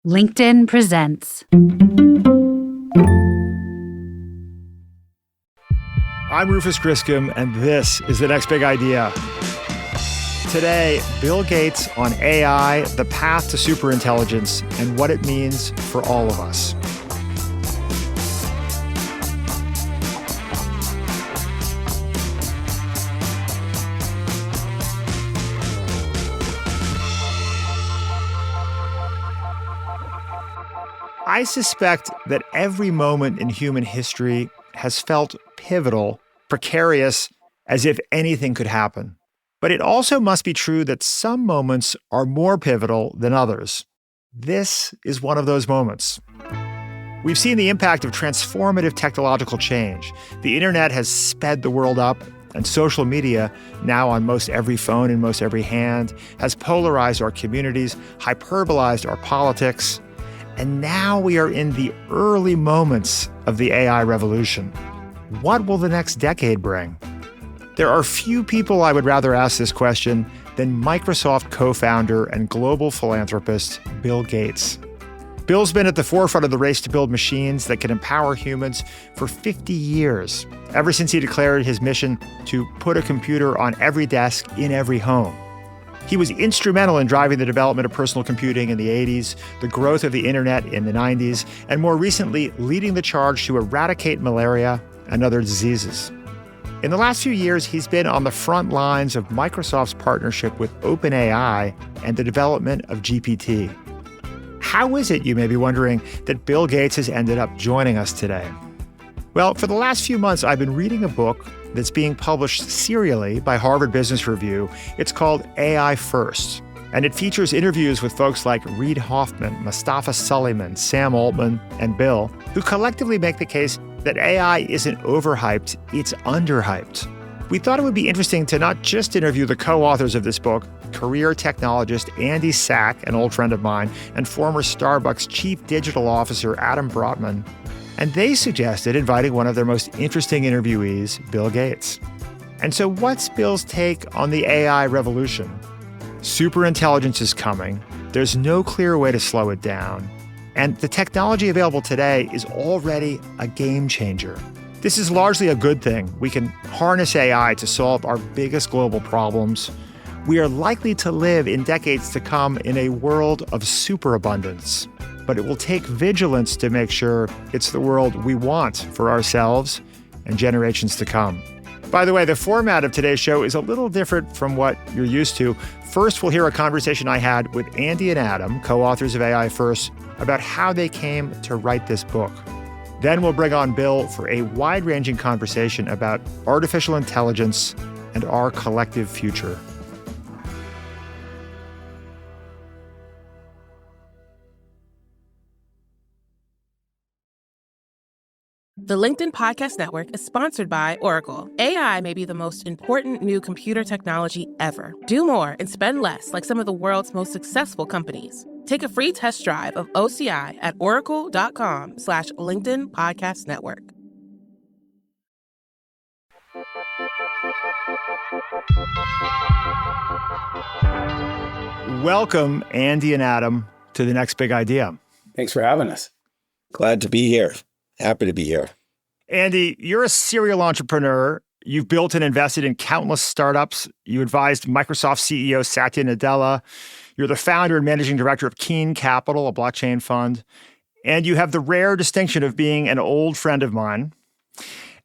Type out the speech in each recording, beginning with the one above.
LinkedIn presents. I'm Rufus Griscom, and this is The Next Big Idea. Today, Bill Gates on AI, the path to superintelligence, and what it means for all of us. I suspect that every moment in human history has felt pivotal, precarious, as if anything could happen. But it also must be true that some moments are more pivotal than others. This is one of those moments. We've seen the impact of transformative technological change. The internet has sped the world up, and social media, now on most every phone in most every hand, has polarized our communities, hyperbolized our politics. And now we are in the early moments of the AI revolution. What will the next decade bring? There are few people I would rather ask this question than Microsoft co-founder and global philanthropist Bill Gates. Bill's been at the forefront of the race to build machines that can empower humans for 50 years, ever since he declared his mission to put a computer on every desk in every home. He was instrumental in driving the development of personal computing in the 80s, the growth of the internet in the 90s, and more recently, leading the charge to eradicate malaria and other diseases. In the last few years, he's been on the front lines of Microsoft's partnership with OpenAI and the development of GPT. How is it, you may be wondering, that Bill Gates has ended up joining us today? Well, for the last few months, I've been reading a book that's being published serially by Harvard Business Review. It's called AI First, and it features interviews with folks like Reid Hoffman, Mustafa Suleyman, Sam Altman, and Bill, who collectively make the case that AI isn't overhyped, it's underhyped. We thought it would be interesting to not just interview the co-authors of this book, career technologist Andy Sack, an old friend of mine, and former Starbucks chief digital officer Adam Brotman, and they suggested inviting one of their most interesting interviewees, Bill Gates. And so what's Bill's take on the AI revolution? Superintelligence is coming. There's no clear way to slow it down. And the technology available today is already a game changer. This is largely a good thing. We can harness AI to solve our biggest global problems. We are likely to live in decades to come in a world of superabundance. But it will take vigilance to make sure it's the world we want for ourselves and generations to come. By the way, the format of today's show is a little different from what you're used to. First, we'll hear a conversation I had with Andy and Adam, co-authors of AI First, about how they came to write this book. Then we'll bring on Bill for a wide-ranging conversation about artificial intelligence and our collective future. The LinkedIn Podcast Network is sponsored by Oracle. AI may be the most important new computer technology ever. Do more and spend less like some of the world's most successful companies. Take a free test drive of OCI at oracle.com/LinkedIn Podcast Network. Welcome, Andy and Adam, to The Next Big Idea. Thanks for having us. Glad to be here. Happy to be here. Andy, you're a serial entrepreneur. You've built and invested in countless startups. You advised Microsoft CEO Satya Nadella. You're the founder and managing director of Keen Capital, a blockchain fund. And you have the rare distinction of being an old friend of mine.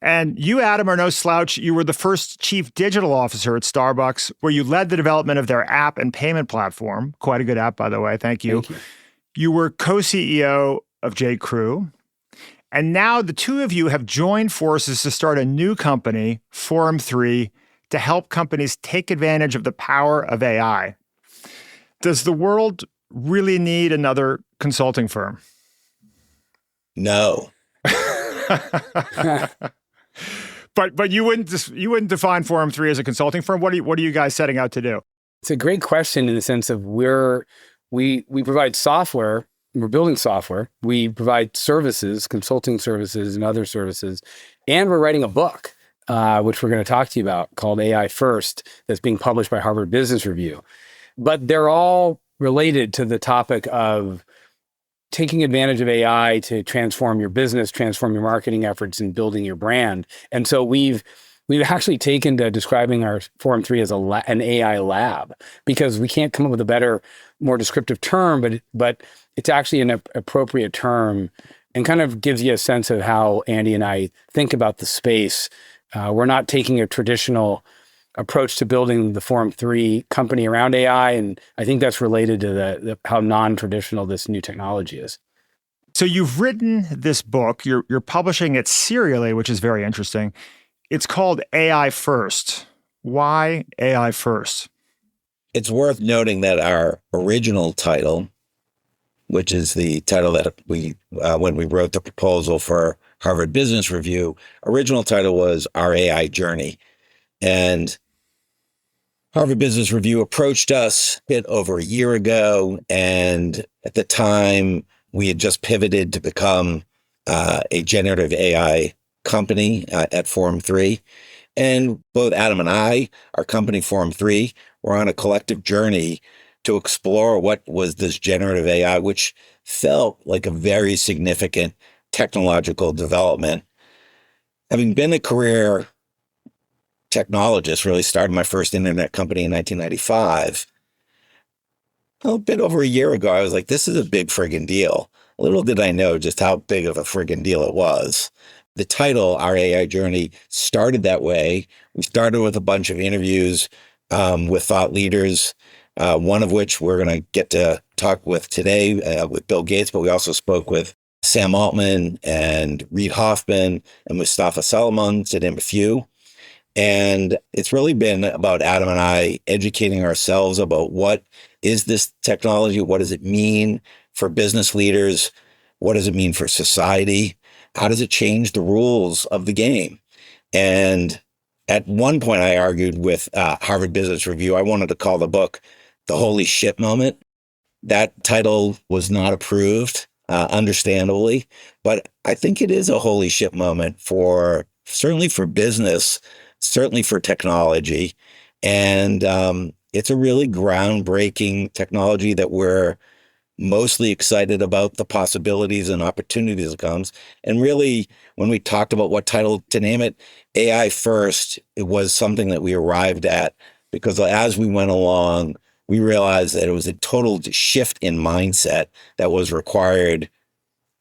And you, Adam, are no slouch. You were the first chief digital officer at Starbucks, where you led the development of their app and payment platform. Quite a good app, by the way. Thank you. Thank you. You were co-CEO of J.Crew. And now the two of you have joined forces to start a new company, Forum 3, to help companies take advantage of the power of AI. Does the world really need another consulting firm? No. But you wouldn't define Forum 3 as a consulting firm. What are you guys setting out to do? It's a great question in the sense of we provide software. We're building software. We provide services, consulting services and other services. And we're writing a book, which we're going to talk to you about, called AI First, that's being published by Harvard Business Review. But they're all related to the topic of taking advantage of AI to transform your business, transform your marketing efforts, and building your brand. And so we've actually taken to describing our Forum 3 as an AI lab, because we can't come up with a better, more descriptive term, but it's actually an appropriate term and kind of gives you a sense of how Andy and I think about the space. We're not taking a traditional approach to building the Forum 3 company around AI, and I think that's related to the how non-traditional this new technology is. So you've written this book, you're publishing it serially, which is very interesting. It's called AI First. Why AI First? It's worth noting that our original title, which is the title that we, when we wrote the proposal for Harvard Business Review, original title was Our AI Journey. And Harvard Business Review approached us a bit over a year ago. And at the time, we had just pivoted to become a generative AI company at Forum 3. And both Adam and I, our company Forum 3, were on a collective journey to explore what was this generative AI, which felt like a very significant technological development. Having been a career technologist, really started my first internet company in 1995. A bit over a year ago, I was like, this is a big friggin' deal. Little did I know just how big of a friggin' deal it was. The title, Our AI Journey, started that way. We started with a bunch of interviews with thought leaders, one of which we're going to get to talk with today with Bill Gates, but we also spoke with Sam Altman and Reid Hoffman and Mustafa Salomon, to name a few. And it's really been about Adam and I educating ourselves about what is this technology? What does it mean for business leaders? What does it mean for society? How does it change the rules of the game? And at one point, I argued with Harvard Business Review, I wanted to call the book The Holy Shit Moment. That title was not approved, understandably, but I think it is a holy shit moment certainly for business, certainly for technology. And it's a really groundbreaking technology that we're mostly excited about the possibilities and opportunities that comes. And really, when we talked about what title to name it, AI First, it was something that we arrived at because as we went along, we realized that it was a total shift in mindset that was required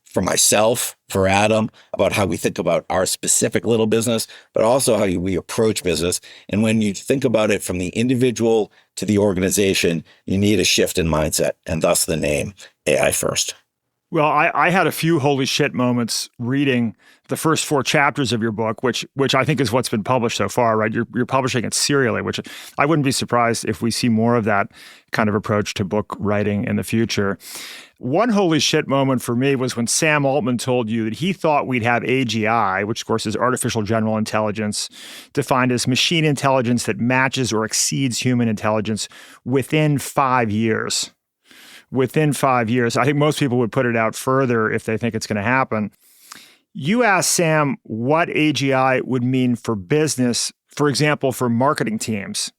for myself, for Adam, about how we think about our specific little business, but also how we approach business. And when you think about it from the individual to the organization, you need a shift in mindset, and thus the name AI First. Well, I had a few holy shit moments reading the first 4 chapters of your book, which I think is what's been published so far, right? You're publishing it serially, which I wouldn't be surprised if we see more of that kind of approach to book writing in the future. One holy shit moment for me was when Sam Altman told you that he thought we'd have AGI, which of course is artificial general intelligence, defined as machine intelligence that matches or exceeds human intelligence within 5 years. Within 5 years. I think most people would put it out further if they think it's going to happen. You asked Sam what AGI would mean for business, for example, for marketing teams.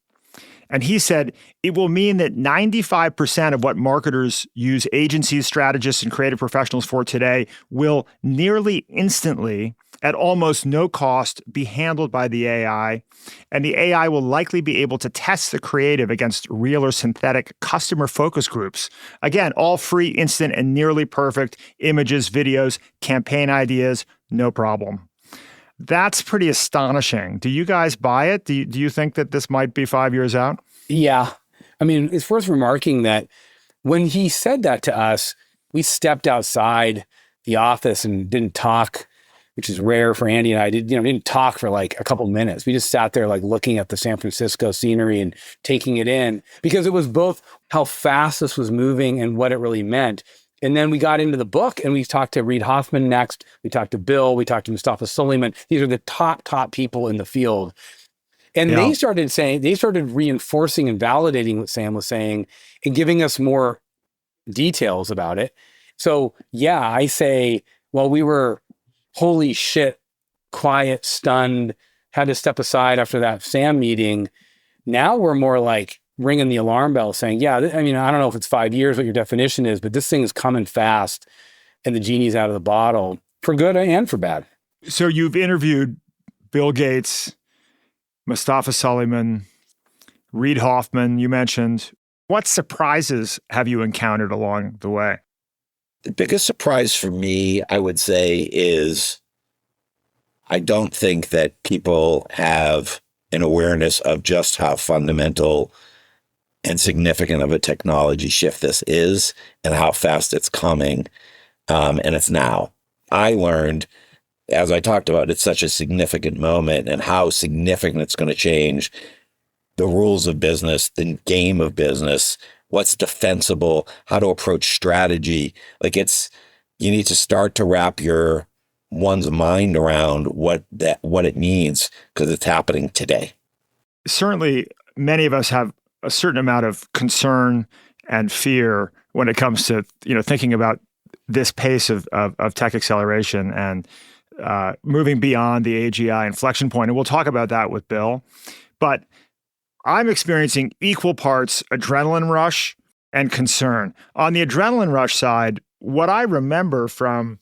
And he said, it will mean that 95% of what marketers use agencies, strategists, and creative professionals for today will nearly instantly, at almost no cost, be handled by the AI. And the AI will likely be able to test the creative against real or synthetic customer focus groups. Again, all free, instant, and nearly perfect images, videos, campaign ideas, no problem. That's pretty astonishing. Do you guys buy it? Do you think that this might be 5 years out? Yeah. I mean, it's worth remarking that when he said that to us, we stepped outside the office and didn't talk, which is rare for Andy and I. Didn't talk for like a couple minutes. We just sat there like looking at the San Francisco scenery and taking it in, because it was both how fast this was moving and what it really meant. And then we got into the book and we talked to Reid Hoffman next. We talked to Bill. We talked to Mustafa Salomon. These are the top people in the field. And they started reinforcing and validating what Sam was saying and giving us more details about it. So yeah, I say, well, we were holy shit, quiet, stunned, had to step aside after that Sam meeting. Now we're more like, ringing the alarm bell saying, yeah, I mean, I don't know if it's 5 years, what your definition is, but this thing is coming fast and the genie's out of the bottle for good and for bad. So you've interviewed Bill Gates, Mustafa Suleyman, Reid Hoffman, you mentioned. What surprises have you encountered along the way? The biggest surprise for me, I would say, is I don't think that people have an awareness of just how fundamental and significant of a technology shift this is and how fast it's coming. And it's now. I learned, as I talked about, it's such a significant moment and how significant it's going to change the rules of business, the game of business, what's defensible, how to approach strategy. Like you need to start to wrap one's mind around what it means because it's happening today. Certainly, many of us have a certain amount of concern and fear when it comes to thinking about this pace of tech acceleration and moving beyond the AGI inflection point. And we'll talk about that with Bill. But I'm experiencing equal parts adrenaline rush and concern. On the adrenaline rush side, what I remember from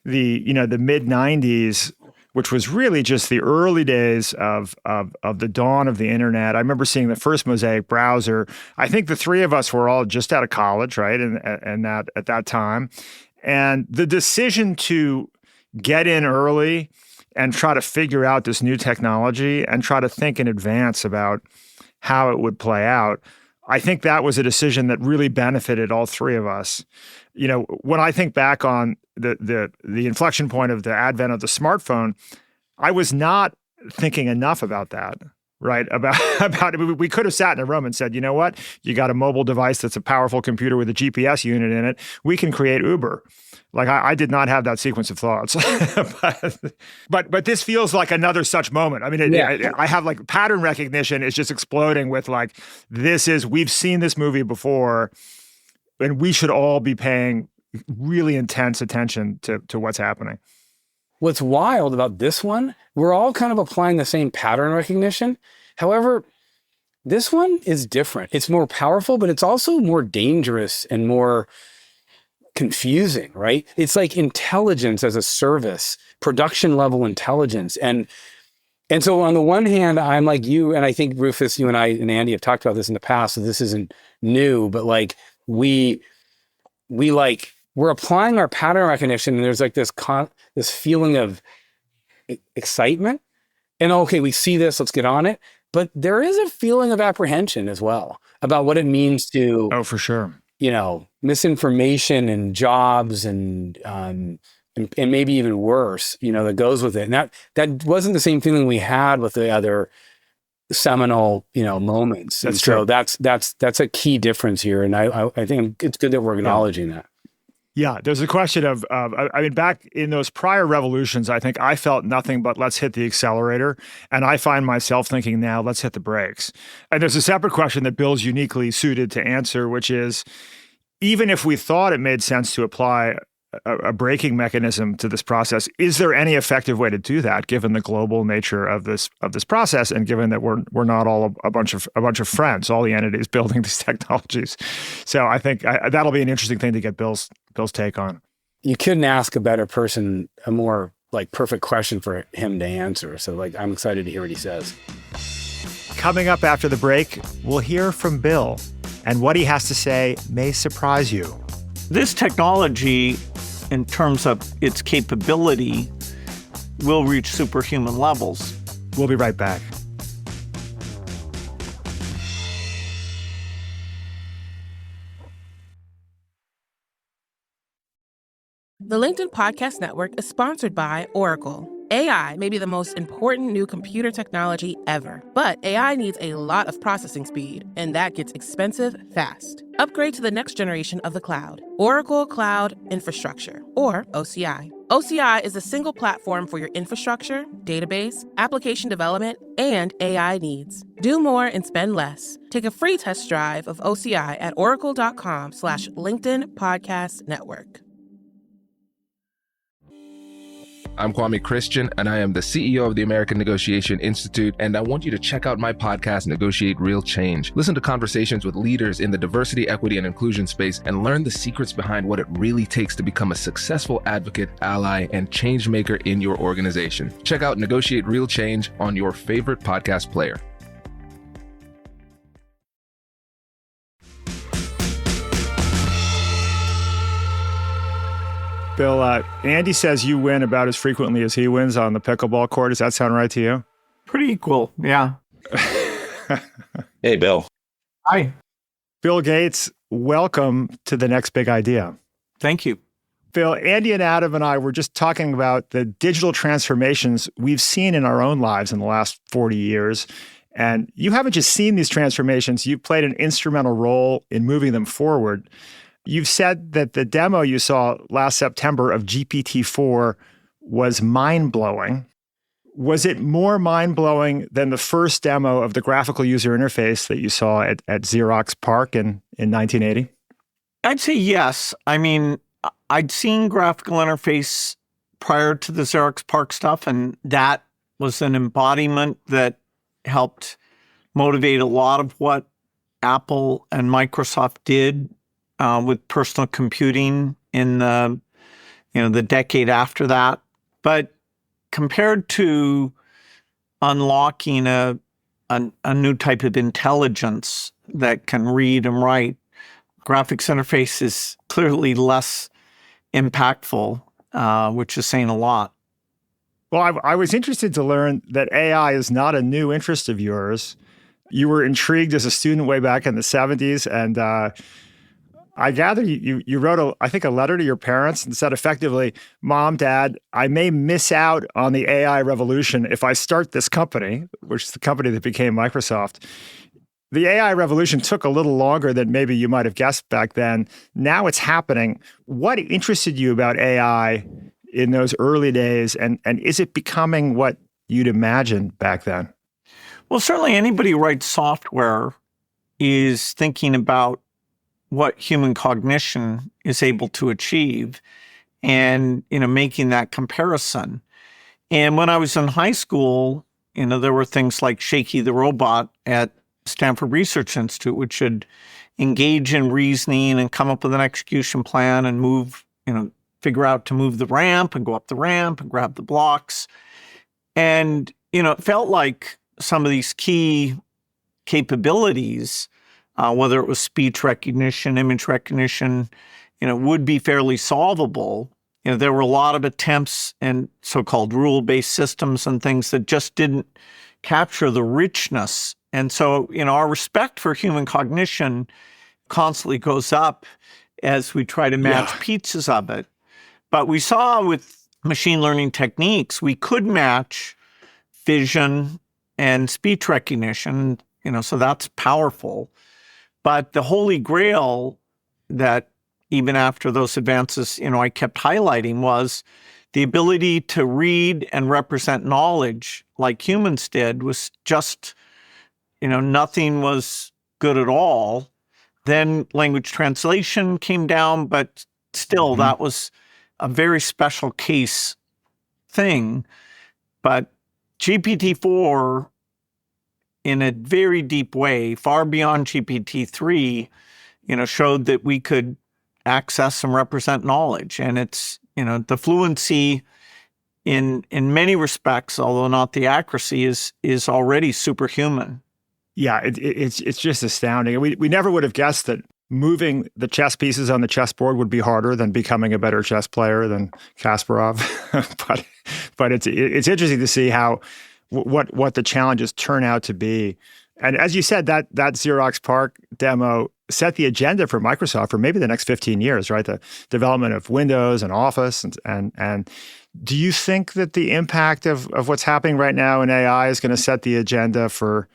the mid 90s, which was really just the early days of the dawn of the internet. I remember seeing the first Mosaic browser. I think the three of us were all just out of college, right? And that at that time. And the decision to get in early and try to figure out this new technology and try to think in advance about how it would play out, I think that was a decision that really benefited all three of us. When I think back on the inflection point of the advent of the smartphone, I was not thinking enough about that, right? About it. We could have sat in a room and said, you know what? You got a mobile device that's a powerful computer with a GPS unit in it. We can create Uber. Like I did not have that sequence of thoughts, but this feels like another such moment. I mean, I have like pattern recognition is just exploding with like, we've seen this movie before, and we should all be paying really intense attention to what's happening. What's wild about this one, we're all kind of applying the same pattern recognition. However, this one is different. It's more powerful, but it's also more dangerous and more confusing, right? It's like intelligence as a service, production level intelligence. And so on the one hand, I'm like you, and I think Rufus, you and I and Andy have talked about this in the past, so this isn't new, but like we're applying our pattern recognition, and there's like this feeling of excitement. And okay, we see this, let's get on it. But there is a feeling of apprehension as well about what it means to, oh, for sure, misinformation and jobs and maybe even worse, that goes with it. And that wasn't the same feeling we had with the other seminal, moments. That's true. So that's a key difference here. And I think it's good that we're acknowledging that. Yeah, there's a question of, back in those prior revolutions, I think I felt nothing but let's hit the accelerator. And I find myself thinking now, let's hit the brakes. And there's a separate question that Bill's uniquely suited to answer, which is, even if we thought it made sense to apply a braking mechanism to this process, is there any effective way to do that, given the global nature of this process, and given that we're not all a bunch of friends, all the entities building these technologies? So I think that'll be an interesting thing to get Bill's take on. You couldn't ask a better person a more like perfect question for him to answer. So like I'm excited to hear what he says. Coming up after the break, we'll hear from Bill, and what he has to say may surprise you. This technology, in terms of its capability, will reach superhuman levels. We'll be right back. The LinkedIn Podcast Network is sponsored by Oracle. AI may be the most important new computer technology ever, but AI needs a lot of processing speed, and that gets expensive fast. Upgrade to the next generation of the cloud, Oracle Cloud Infrastructure, or OCI. OCI is a single platform for your infrastructure, database, application development, and AI needs. Do more and spend less. Take a free test drive of OCI at oracle.com/LinkedIn Podcast Network. I'm Kwame Christian, and I am the CEO of the American Negotiation Institute, and I want you to check out my podcast, Negotiate Real Change. Listen to conversations with leaders in the diversity, equity, and inclusion space, and learn the secrets behind what it really takes to become a successful advocate, ally, and change maker in your organization. Check out Negotiate Real Change on your favorite podcast player. Bill, Andy says you win about as frequently as he wins on the pickleball court. Does that sound right to you? Pretty equal, yeah. Hey, Bill. Hi. Bill Gates, welcome to the next big idea. Thank you. Bill, Andy and Adam and I were just talking about the digital transformations we've seen in our own lives in the last 40 years. And you haven't just seen these transformations, you've played an instrumental role in moving them forward. You've said that the demo you saw last September of GPT-4 was mind-blowing. Was it more mind-blowing than the first demo of the graphical user interface that you saw at Xerox PARC in 1980? I'd say yes. I mean, I'd seen graphical interface prior to the Xerox PARC stuff, and that was an embodiment that helped motivate a lot of what Apple and Microsoft did with personal computing in the decade after that. But compared to unlocking a new type of intelligence that can read and write, graphics interface is clearly less impactful, which is saying a lot. Well, I was interested to learn that AI is not a new interest of yours. You were intrigued as a student way back in the 70s, and I gather you wrote, I think, a letter to your parents and said effectively, Mom, Dad, I may miss out on the AI revolution if I start this company, which is the company that became Microsoft. The AI revolution took a little longer than maybe you might have guessed back then. Now it's happening. What interested you about AI in those early days, and is it becoming what you'd imagined back then? Well, certainly anybody who writes software is thinking about what human cognition is able to achieve and, making that comparison. And when I was in high school, there were things like Shaky the Robot at Stanford Research Institute, which should engage in reasoning and come up with an execution plan and move, figure out to move the ramp and go up the ramp and grab the blocks. And, it felt like some of these key capabilities, whether it was speech recognition, image recognition, would be fairly solvable. There were a lot of attempts and so-called rule-based systems and things that just didn't capture the richness. And so, our respect for human cognition constantly goes up as we try to match pieces of it. But we saw with machine learning techniques, we could match vision and speech recognition, so that's powerful. But the holy grail that even after those advances, I kept highlighting was the ability to read and represent knowledge like humans did was just, nothing was good at all. Then language translation came down, but still that was a very special case thing. But GPT-4, in a very deep way, far beyond GPT-3, showed that we could access and represent knowledge. And it's, the fluency in many respects, although not the accuracy, is already superhuman. Yeah, it's just astounding. We never would have guessed that moving the chess pieces on the chessboard would be harder than becoming a better chess player than Kasparov. but it's interesting to see how what the challenges turn out to be. And as you said, that Xerox PARC demo set the agenda for Microsoft for maybe the next 15 years, right? The development of Windows and Office. And do you think that the impact of what's happening right now in AI is going to set the agenda for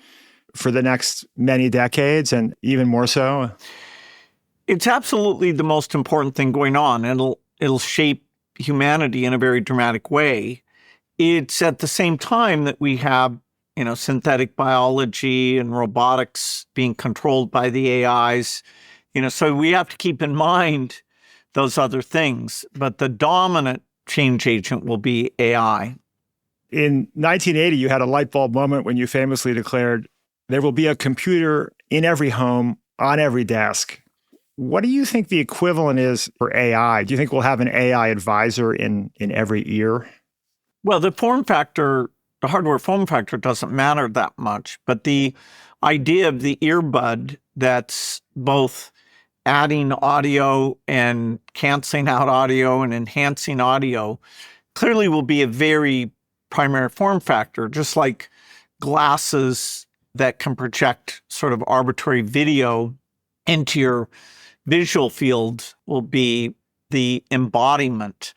the next many decades and even more so? It's absolutely the most important thing going on. It'll shape humanity in a very dramatic way. It's at the same time that we have, synthetic biology and robotics being controlled by the AIs, so we have to keep in mind those other things. But the dominant change agent will be AI. In 1980, you had a light bulb moment when you famously declared, there will be a computer in every home, on every desk. What do you think the equivalent is for AI? Do you think we'll have an AI advisor in every ear? Well, the hardware form factor doesn't matter that much, but the idea of the earbud that's both adding audio and canceling out audio and enhancing audio clearly will be a very primary form factor, just like glasses that can project sort of arbitrary video into your visual field will be the embodiment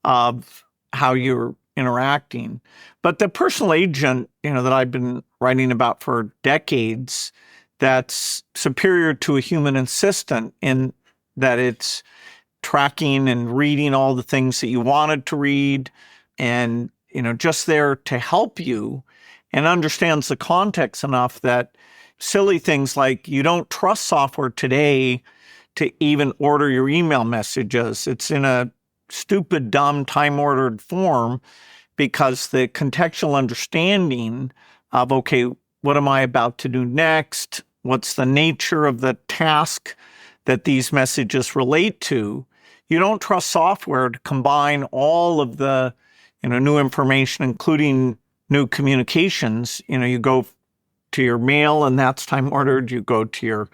of how you're interacting. But the personal agent, that I've been writing about for decades, that's superior to a human assistant in that it's tracking and reading all the things that you wanted to read and, just there to help you and understands the context enough that silly things like you don't trust software today to even order your email messages. It's in a stupid, dumb, time-ordered form because the contextual understanding of, okay, what am I about to do next? What's the nature of the task that these messages relate to? You don't trust software to combine all of the, new information, including new communications. You go to your mail and that's time ordered. You go to your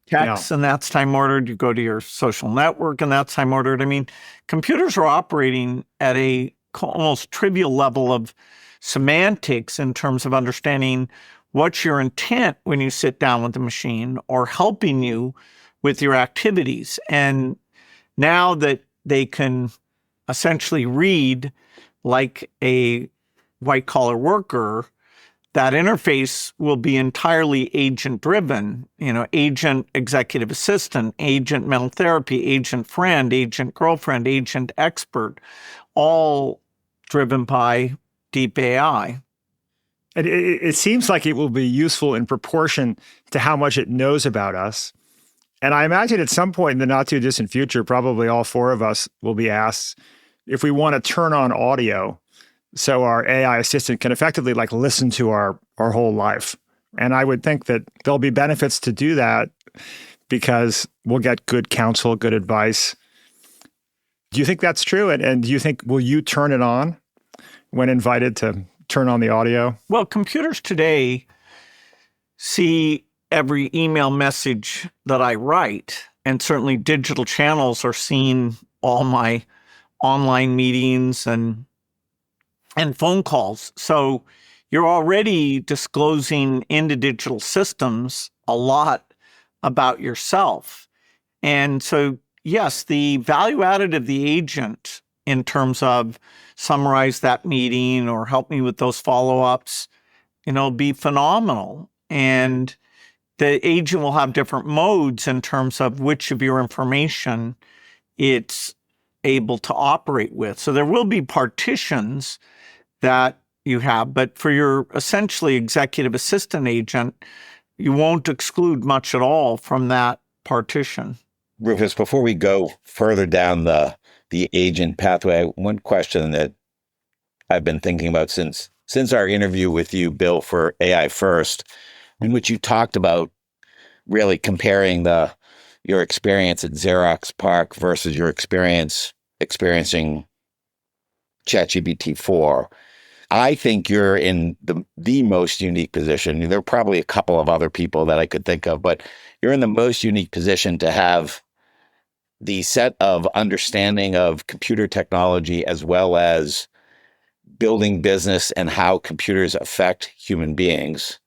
text and that's time ordered. You go to your social network and that's time ordered. I mean, computers are operating at a almost trivial level of semantics in terms of understanding what's your intent when you sit down with the machine or helping you with your activities. And now that they can essentially read like a white-collar worker, that interface will be entirely agent-driven, agent executive assistant, agent mental therapy, agent friend, agent girlfriend, agent expert, all driven by deep AI. And it seems like it will be useful in proportion to how much it knows about us. And I imagine at some point in the not too distant future, probably all four of us will be asked if we want to turn on audio so our AI assistant can effectively listen to our whole life. And I would think that there'll be benefits to do that because we'll get good counsel, good advice. Do you think that's true? And do you think, will you turn it on when invited to turn on the audio? Well, computers today see every email message that I write, and certainly digital channels are seeing all my online meetings and phone calls. So you're already disclosing into digital systems a lot about yourself. And so, yes, the value added of the agent in terms of summarize that meeting or help me with those follow-ups, be phenomenal. And the agent will have different modes in terms of which of your information it's able to operate with. So there will be partitions that you have, but for your essentially executive assistant agent, you won't exclude much at all from that partition. Rufus, before we go further down the agent pathway, one question that I've been thinking about since our interview with you, Bill, for AI First, in which you talked about really comparing your experience at Xerox PARC versus your experiencing ChatGPT 4. I think you're in the most unique position. There are probably a couple of other people that I could think of, but you're in the most unique position to have the set of understanding of computer technology as well as building business and how computers affect human beings.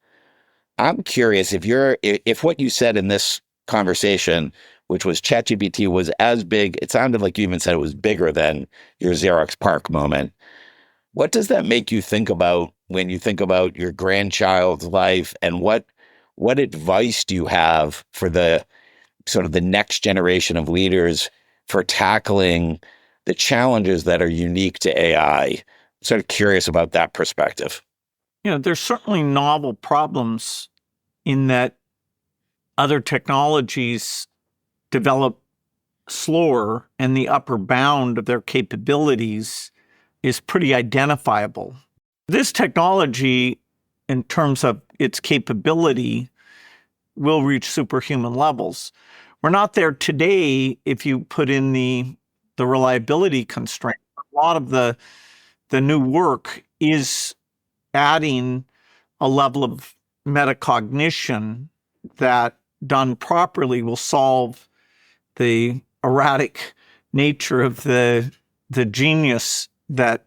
I'm curious if what you said in this conversation, which was ChatGPT was as big, it sounded like you even said it was bigger than your Xerox PARC moment. What does that make you think about when you think about your grandchild's life, and what advice do you have for the sort of the next generation of leaders for tackling the challenges that are unique to AI? Sort of curious about that perspective. There's certainly novel problems in that other technologies develop slower and the upper bound of their capabilities is pretty identifiable. This technology, in terms of its capability, will reach superhuman levels. We're not there today if you put in the reliability constraint. A lot of the new work is adding a level of metacognition that, done properly, will solve the erratic nature of the genius that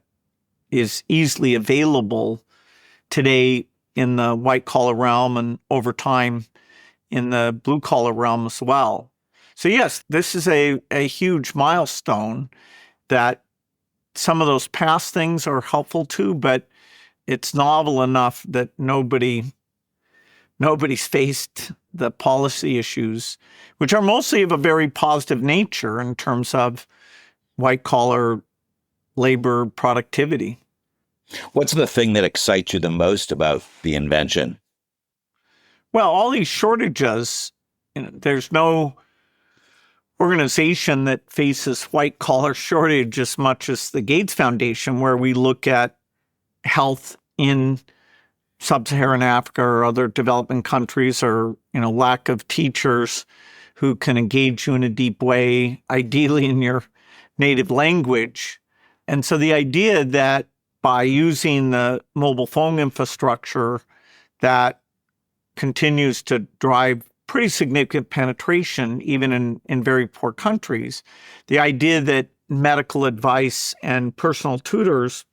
is easily available today in the white-collar realm and over time in the blue-collar realm as well. So yes, this is a huge milestone that some of those past things are helpful to, but it's novel enough that nobody's faced the policy issues, which are mostly of a very positive nature in terms of white-collar labor productivity. What's the thing that excites you the most about the invention? Well, all these shortages, there's no organization that faces white-collar shortage as much as the Gates Foundation, where we look at health in sub-Saharan Africa or other developing countries, or lack of teachers who can engage you in a deep way, ideally in your native language. And so the idea that by using the mobile phone infrastructure that continues to drive pretty significant penetration, even in very poor countries, the idea that medical advice and personal tutors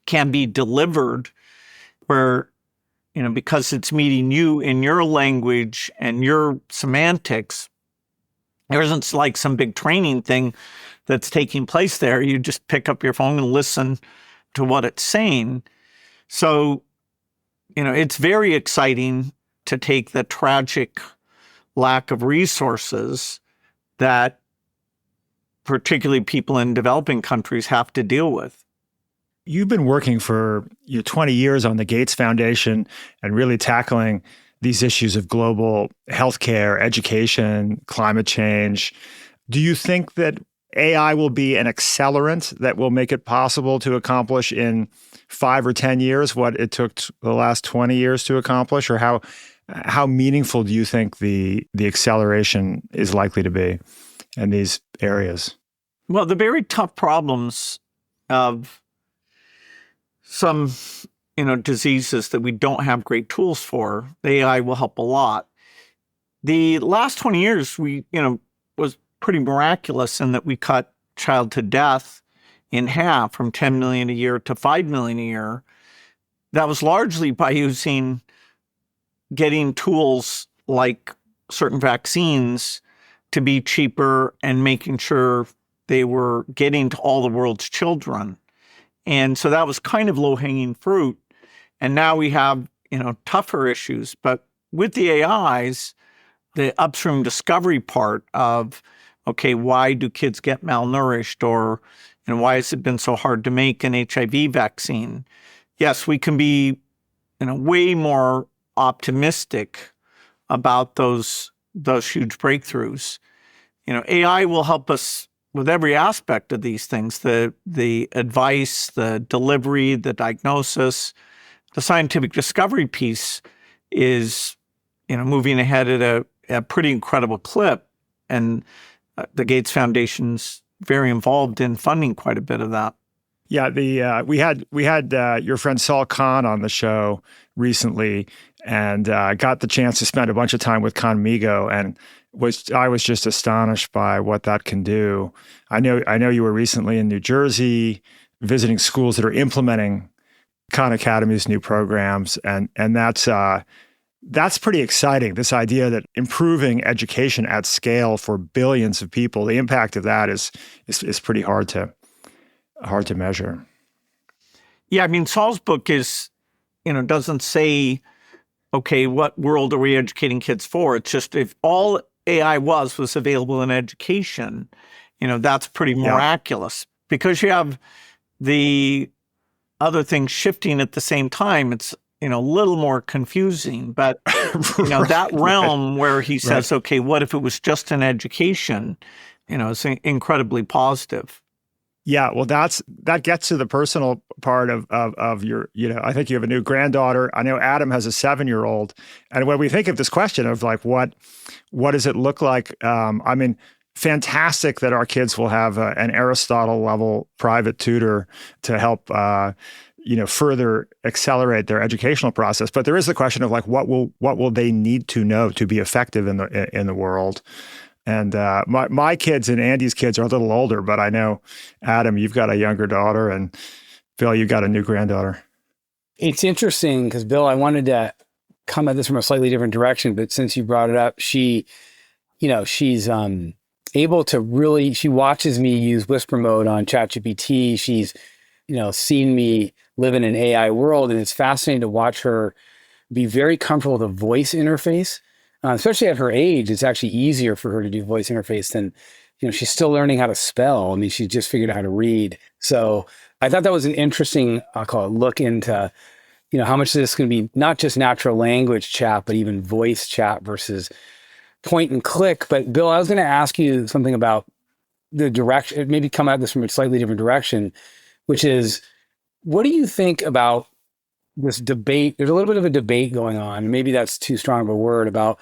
can be delivered where, because it's meeting you in your language and your semantics, there isn't like some big training thing that's taking place there. You just pick up your phone and listen to what it's saying. So, it's very exciting to take the tragic lack of resources that particularly people in developing countries have to deal with. You've been working for 20 years on the Gates Foundation and really tackling these issues of global healthcare, education, climate change. Do you think that AI will be an accelerant that will make it possible to accomplish in 5 or 10 years what it took the last 20 years to accomplish? Or how meaningful do you think the acceleration is likely to be in these areas? Well, the very tough problems of some, diseases that we don't have great tools for, the AI will help a lot. The last 20 years, was pretty miraculous in that we cut childhood death in half from 10 million a year to 5 million a year. That was largely by getting tools like certain vaccines to be cheaper and making sure they were getting to all the world's children. And so that was kind of low-hanging fruit. And now we have, tougher issues. But with the AIs, the upstream discovery part of, okay, why do kids get malnourished? Or, why has it been so hard to make an HIV vaccine? Yes, we can be, way more optimistic about those huge breakthroughs. AI will help us with every aspect of these things, the advice, the delivery, the diagnosis. The scientific discovery piece is, moving ahead at a pretty incredible clip. And the Gates Foundation's very involved in funding quite a bit of that. Yeah, we had your friend Saul Khan on the show recently, and got the chance to spend a bunch of time with Conmigo, and I was just astonished by what that can do. I know you were recently in New Jersey visiting schools that are implementing Khan Academy's new programs, and that's pretty exciting. This idea that improving education at scale for billions of people, the impact of that is pretty hard to measure. Yeah, Saul's book is, doesn't say, okay, what world are we educating kids for? It's just if all AI was available in education, that's pretty miraculous. Because you have the other things shifting at the same time, it's, a little more confusing. But, that realm where he says, okay, what if it was just an education? is incredibly positive. Yeah, well, that gets to the personal part of your, I think you have a new granddaughter. I know Adam has a 7-year-old. And when we think of this question of like, what does it look like? I mean, fantastic that our kids will have an Aristotle level private tutor to help, further accelerate their educational process. But there is the question of like, what will they need to know to be effective in the world? And my kids and Andy's kids are a little older, but I know, Adam, you've got a younger daughter, and Bill, you've got a new granddaughter. It's interesting because, Bill, I wanted to come at this from a slightly different direction, but since you brought it up, she's able to really, she watches me use whisper mode on ChatGPT. She's, seen me live in an AI world, and it's fascinating to watch her be very comfortable with a voice interface. Especially at her age, it's actually easier for her to do voice interface than, she's still learning how to spell. I mean, she just figured out how to read. So I thought that was an interesting, I'll call it, look into, how much of this can be not just natural language chat, but even voice chat versus point and click. But Bill, I was going to ask you something about the direction, maybe come at this from a slightly different direction, which is, what do you think about this debate? There's a little bit of a debate going on. Maybe that's too strong of a word, about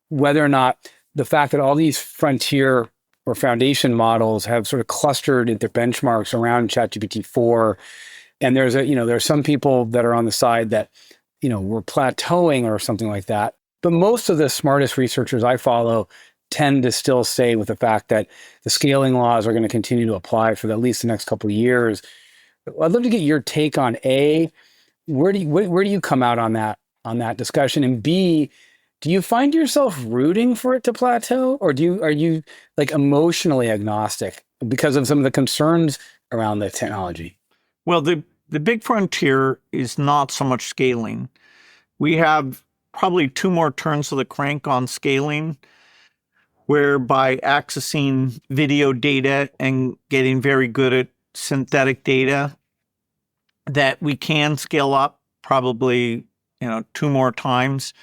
whether or not the fact that all these frontier or foundation models have sort of clustered at their benchmarks around ChatGPT 4. And there's some people that are on the side that, we're plateauing or something like that. But most of the smartest researchers I follow tend to still stay with the fact that the scaling laws are going to continue to apply for at least the next couple of years. I'd love to get your take on A, where do you come out on that discussion? And B, do you find yourself rooting for it to plateau, or are you like emotionally agnostic because of some of the concerns around the technology? Well, the big frontier is not so much scaling. We have probably 2 more turns of the crank on scaling, where by accessing video data and getting very good at synthetic data, that we can scale up probably, 2 more times.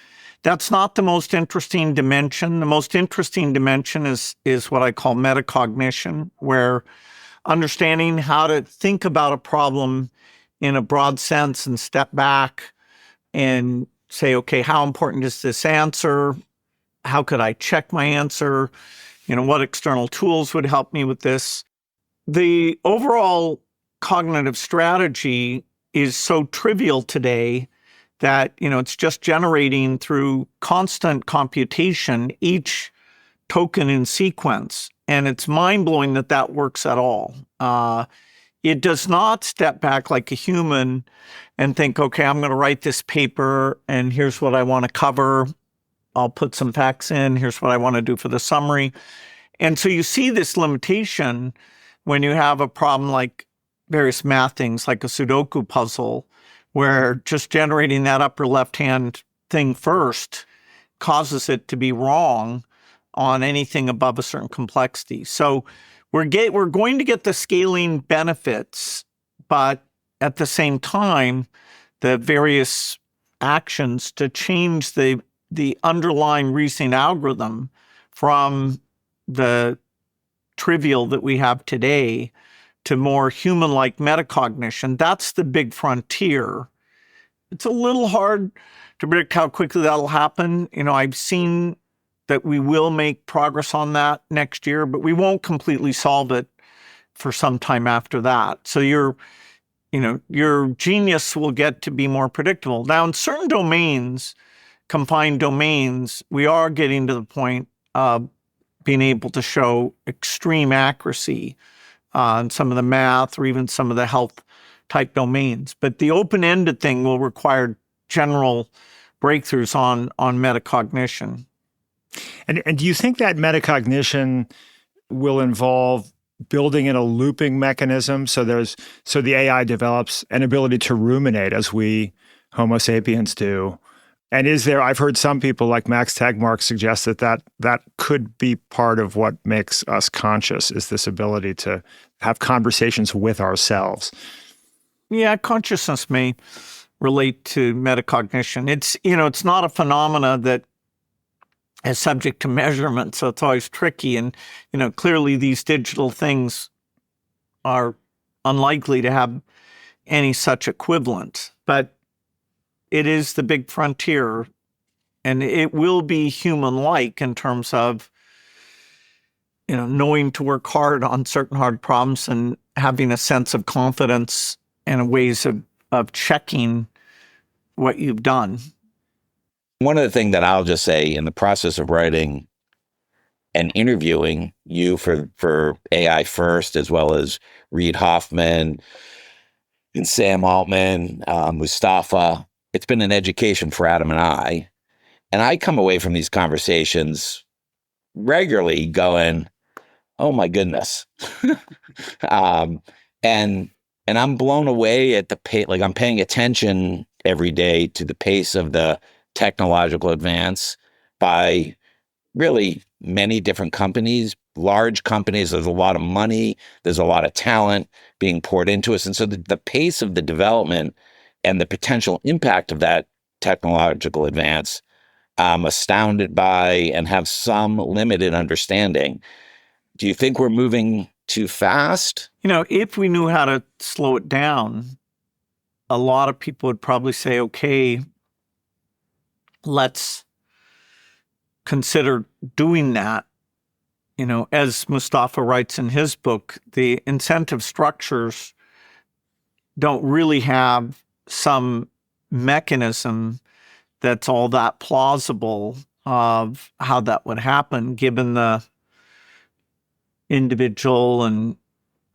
That's not the most interesting dimension. The most interesting dimension is what I call metacognition, where understanding how to think about a problem in a broad sense and step back and say, okay, how important is this answer? How could I check my answer? What external tools would help me with this? The overall cognitive strategy is so trivial today that, it's just generating through constant computation each token in sequence. And it's mind-blowing that works at all. It does not step back like a human and think, okay, I'm going to write this paper and here's what I want to cover. I'll put some facts in. Here's what I want to do for the summary. And so you see this limitation when you have a problem like various math things, like a Sudoku puzzle, where just generating that upper left-hand thing first causes it to be wrong on anything above a certain complexity. So we're going to get the scaling benefits, but at the same time, the various actions to change the underlying reasoning algorithm from the trivial that we have today to more human-like metacognition, that's the big frontier. It's a little hard to predict how quickly that'll happen. I've seen that we will make progress on that next year, but we won't completely solve it for some time after that. So your genius will get to be more predictable. Now, in certain domains, confined domains, we are getting to the point of being able to show extreme accuracy on some of the math or even some of the health type domains. But the open-ended thing will require general breakthroughs on metacognition. And do you think that metacognition will involve building in a looping mechanism so the AI develops an ability to ruminate as we Homo sapiens do? And I've heard some people like Max Tegmark suggest that could be part of what makes us conscious, is this ability to have conversations with ourselves. Yeah, consciousness may relate to metacognition. It's not a phenomena that is subject to measurement, so it's always tricky. And, clearly these digital things are unlikely to have any such equivalent. But it is the big frontier, and it will be human-like in terms of, knowing to work hard on certain hard problems and having a sense of confidence and ways of checking what you've done. One of the things that I'll just say in the process of writing and interviewing you for AI First, as well as Reid Hoffman and Sam Altman, Mustafa, it's been an education for Adam and I. And I come away from these conversations regularly going, oh my goodness. And I'm blown away at the pace. Like, I'm paying attention every day to the pace of the technological advance by really many different companies, large companies. There's a lot of money. There's a lot of talent being poured into us. And so the pace of the development and the potential impact of that technological advance, I'm astounded by and have some limited understanding. Do you think we're moving too fast? If we knew how to slow it down, a lot of people would probably say, okay, let's consider doing that. As Mustafa writes in his book, the incentive structures don't really have some mechanism that's all that plausible of how that would happen, given the individual and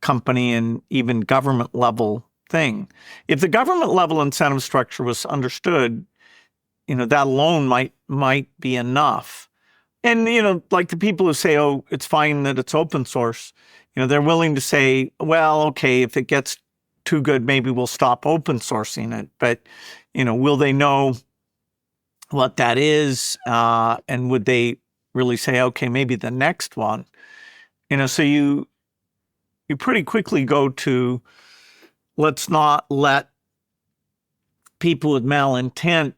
company and even government level thing. If the government level incentive structure was understood, that alone might be enough. And, like the people who say, oh, it's fine that it's open source, they're willing to say, well, okay, if it gets too good, maybe we'll stop open sourcing it. But, will they know what that is? And would they really say, okay, maybe the next one? So you pretty quickly go to, let's not let people with malintent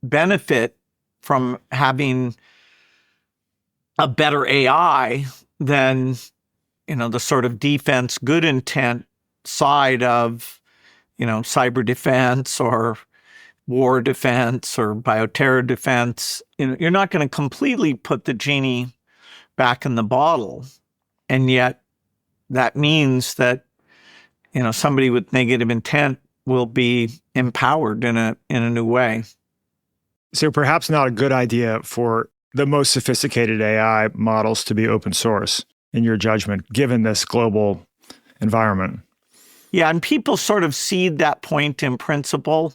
benefit from having a better AI than, the sort of defense, good intent side of, cyber defense or war defense or bioterror defense. You're not going to completely put the genie back in the bottle. And yet that means that, somebody with negative intent will be empowered in a new way. So perhaps not a good idea for the most sophisticated AI models to be open source, in your judgment, given this global environment. Yeah, and people sort of cede that point in principle,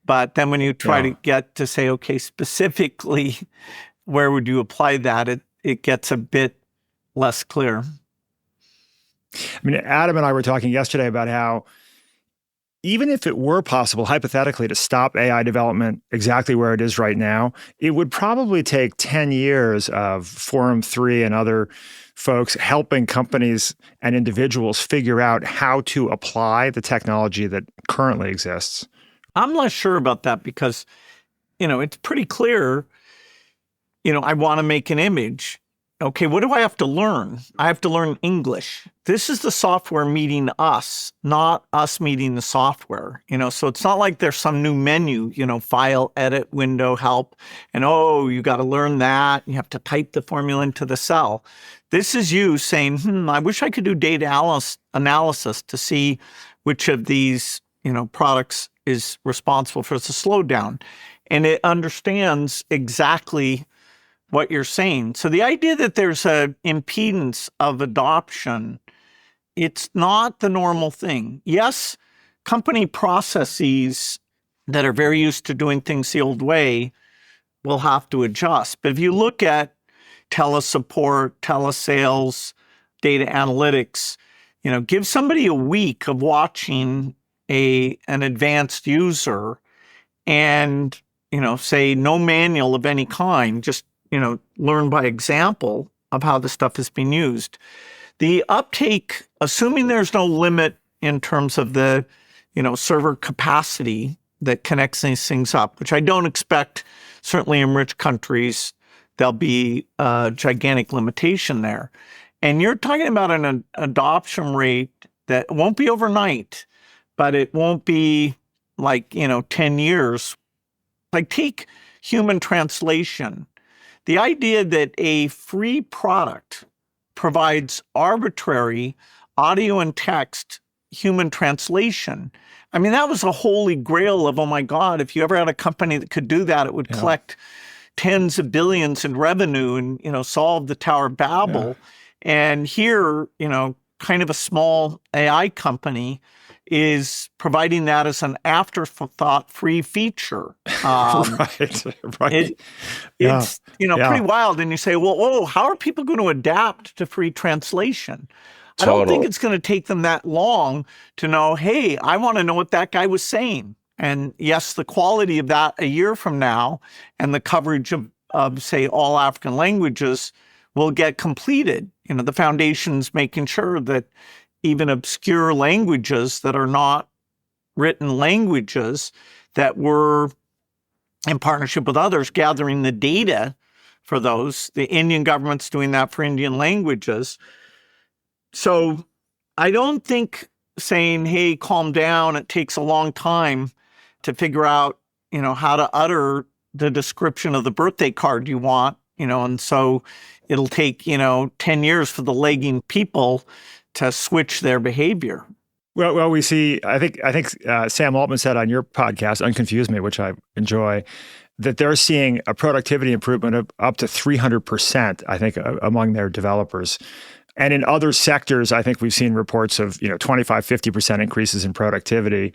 but then when you try to get to say, okay, specifically, where would you apply that, it gets a bit less clear. I mean, Adam and I were talking yesterday about how even if it were possible, hypothetically, to stop AI development exactly where it is right now, it would probably take 10 years of Forum 3 and other folks helping companies and individuals figure out how to apply the technology that currently exists. I'm not sure about that because, it's pretty clear, I want to make an image. Okay, what do I have to learn? I have to learn English. This is the software meeting us, not us meeting the software. So it's not like there's some new menu, file, edit, window, help, and you got to learn that. You have to type the formula into the cell. This is you saying, I wish I could do data analysis to see which of these, products is responsible for the slowdown. And it understands exactly what you're saying. So the idea that there's an impedance of adoption, it's not the normal thing. Yes, company processes that are very used to doing things the old way will have to adjust. But if you look at telesupport, telesales, data analytics, give somebody a week of watching an advanced user and, say no manual of any kind, just learn by example of how the stuff is being used. The uptake, assuming there's no limit in terms of the, server capacity that connects these things up, which I don't expect, certainly in rich countries, there'll be a gigantic limitation there. And you're talking about an adoption rate that won't be overnight, but it won't be like, 10 years. Like take human translation. The idea that a free product provides arbitrary audio and text human translation. I mean, that was a holy grail of, oh my God, if you ever had a company that could do that, it would collect tens of billions in revenue and, solve the Tower of Babel. Yeah. And here, kind of a small AI company is providing that as an afterthought free feature. Right. It's pretty wild. And you say, well, how are people going to adapt to free translation? I don't think it's going to take them that long to know, hey, I want to know what that guy was saying. And yes, the quality of that a year from now and the coverage of say, all African languages will get completed. The foundation's making sure that even obscure languages that are not written languages, that we're in partnership with others gathering the data for those. The Indian government's doing that for Indian languages. So I don't think saying, hey, calm down, it takes a long time to figure out, how to utter the description of the birthday card you want, and so it'll take, 10 years for the lagging people to switch their behavior. Well, we see, I think Sam Altman said on your podcast, Unconfuse Me, which I enjoy, that they're seeing a productivity improvement of up to 300%, I think, among their developers. And in other sectors, I think we've seen reports of, 25, 50% increases in productivity.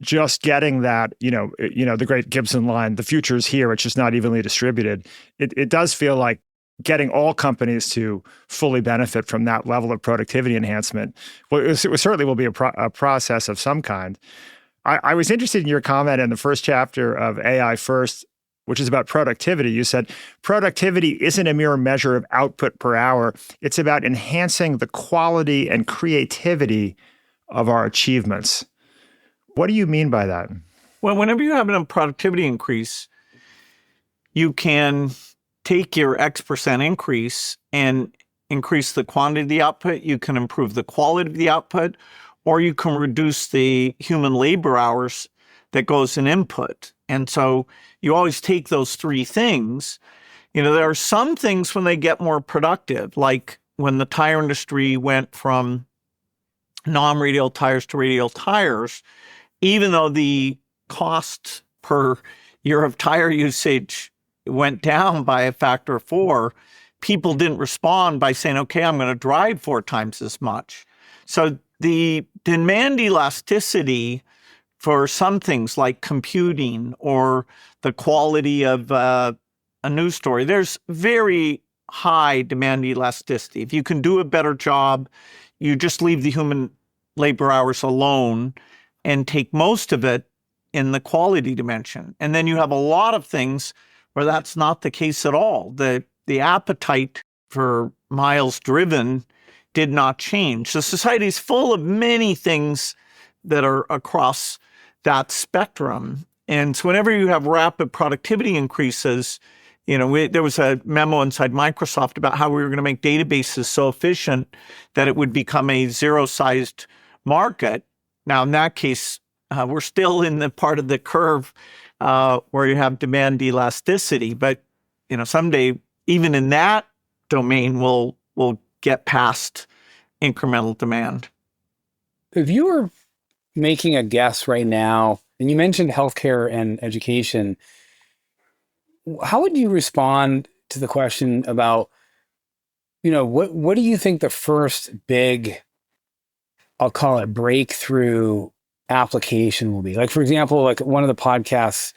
Just getting that, the great Gibson line, the future is here, it's just not evenly distributed. It does feel like getting all companies to fully benefit from that level of productivity enhancement, it certainly will be a process of some kind. I was interested in your comment in the first chapter of AI First, which is about productivity. You said, productivity isn't a mere measure of output per hour. It's about enhancing the quality and creativity of our achievements. What do you mean by that? Well, whenever you have a productivity increase, you can take your X% increase and increase the quantity of the output. You can improve the quality of the output, or you can reduce the human labor hours that goes in input. And so you always take those three things. There are some things when they get more productive, like when the tire industry went from non-radial tires to radial tires, even though the cost per year of tire usage went down by a factor of 4, people didn't respond by saying, okay, I'm going to drive 4 times as much. So the demand elasticity for some things like computing or the quality of a news story, there's very high demand elasticity. If you can do a better job, you just leave the human labor hours alone and take most of it in the quality dimension. And then you have a lot of things where that's not the case at all. The appetite for miles driven did not change. So society is full of many things that are across that spectrum. And so whenever you have rapid productivity increases, there was a memo inside Microsoft about how we were going to make databases so efficient that it would become a zero-sized market. Now, in that case, we're still in the part of the curve where you have demand elasticity. But, someday, even in that domain, we'll get past incremental demand. If you were making a guess right now, and you mentioned healthcare and education, how would you respond to the question about, what do you think the first big, I'll call it breakthrough application will be? Like, for example, like one of the podcasts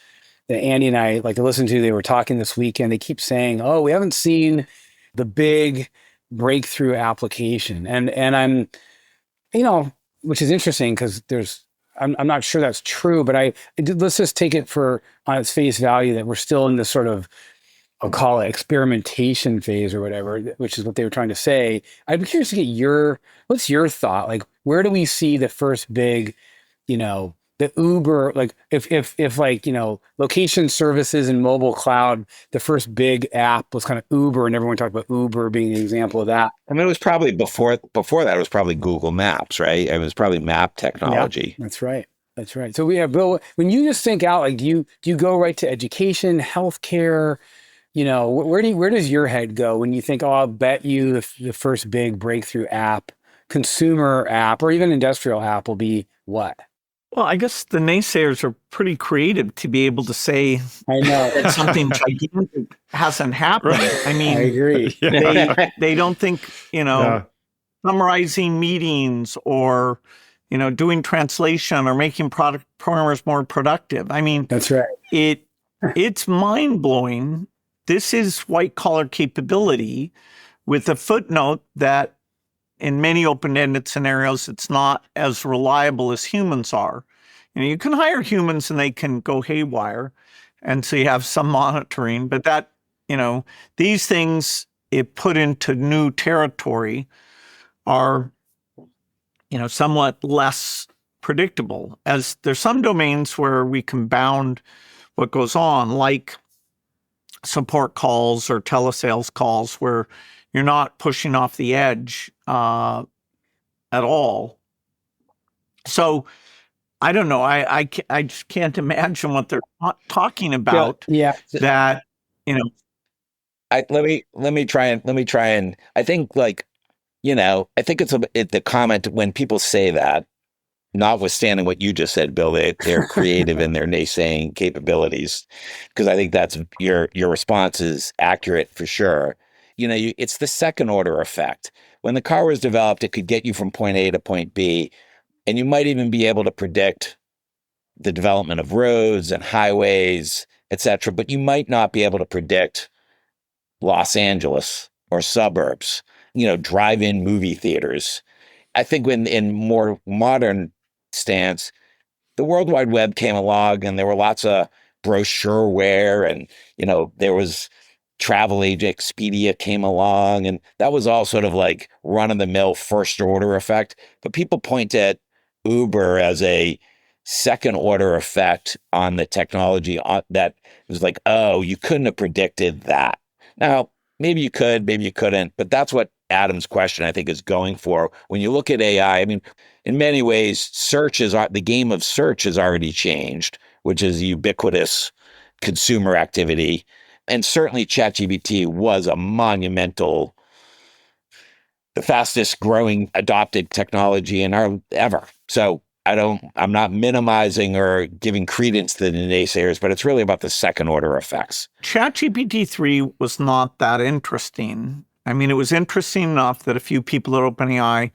that Andy and I like to listen to, they were talking this weekend, they keep saying, oh, we haven't seen the big breakthrough application. And I'm, which is interesting because I'm not sure that's true, but let's just take it on its face value that we're still in this sort of, I'll call it experimentation phase or whatever, which is what they were trying to say. I'd be curious to get what's your thought? Like, where do we see the first big, the Uber, like if like, location services and mobile cloud, the first big app was kind of Uber, and everyone talked about Uber being an example of that. I mean, it was probably before that, it was probably Google Maps, right? It was probably map technology. Yeah, that's right. That's right. So we have, Bill, when you just think out, like, do you go right to education, healthcare? Where does your head go when you think, oh, I'll bet you the first big breakthrough app, consumer app, or even industrial app will be what? Well, I guess the naysayers are pretty creative to be able to say I know that something gigantic hasn't happened. I mean, I agree. they don't think, summarizing meetings or, doing translation or making programmers more productive. I mean, That's right. It's mind-blowing. This is white-collar capability with a footnote that in many open-ended scenarios, it's not as reliable as humans are. You can hire humans and they can go haywire. And so you have some monitoring, but that, these things, if put into new territory, are, somewhat less predictable, as there's some domains where we can bound what goes on, like support calls or telesales calls, where you're not pushing off the edge at all. So I don't know. I just can't imagine what they're talking about. Yeah. That Let me try and I think, like, I think it's the comment when people say that, notwithstanding what you just said, Bill, they're creative in their naysaying capabilities, because I think that's your response is accurate for sure. It's the second order effect. When the car was developed, it could get you from point A to point B, and you might even be able to predict the development of roads and highways, etc. But you might not be able to predict Los Angeles or suburbs, drive-in movie theaters. I think in more modern stance, the World Wide Web came along, and there were lots of brochureware, and there was travel agent Expedia came along, and that was all sort of like run-of-the-mill first order effect. But people point at Uber as a second order effect on the technology that was like, oh, you couldn't have predicted that. Now, maybe you could, maybe you couldn't, but that's what Adam's question, I think, is going for. When you look at AI, I mean, in many ways, the game of search has already changed, which is ubiquitous consumer activity. And certainly ChatGPT was a monumental, the fastest growing adopted technology ever. So I'm not minimizing or giving credence to the naysayers, but it's really about the second order effects. ChatGPT 3 was not that interesting. I mean, it was interesting enough that a few people at OpenAI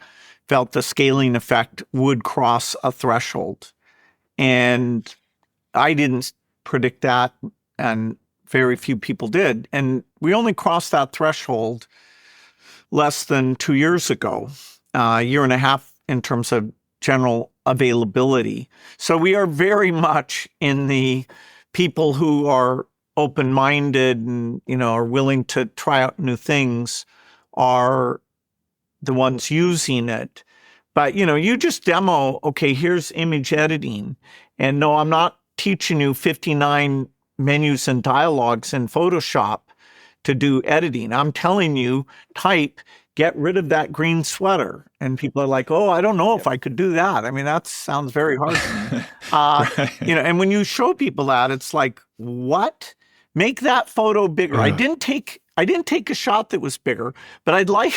felt the scaling effect would cross a threshold. And I didn't predict that, and very few people did. And we only crossed that threshold less than 2 years ago, a year and a half in terms of general availability. So we are very much in the people who are open-minded and, are willing to try out new things are the ones using it. But, you just demo, okay, here's image editing. And no, I'm not teaching you 59 menus and dialogues in Photoshop to do editing. I'm telling you, get rid of that green sweater. And people are like, oh, I don't know if I could do that. I mean, that sounds very hard to me. Right. And when you show people that, it's like, what? Make that photo bigger. I didn't take a shot that was bigger, but I'd like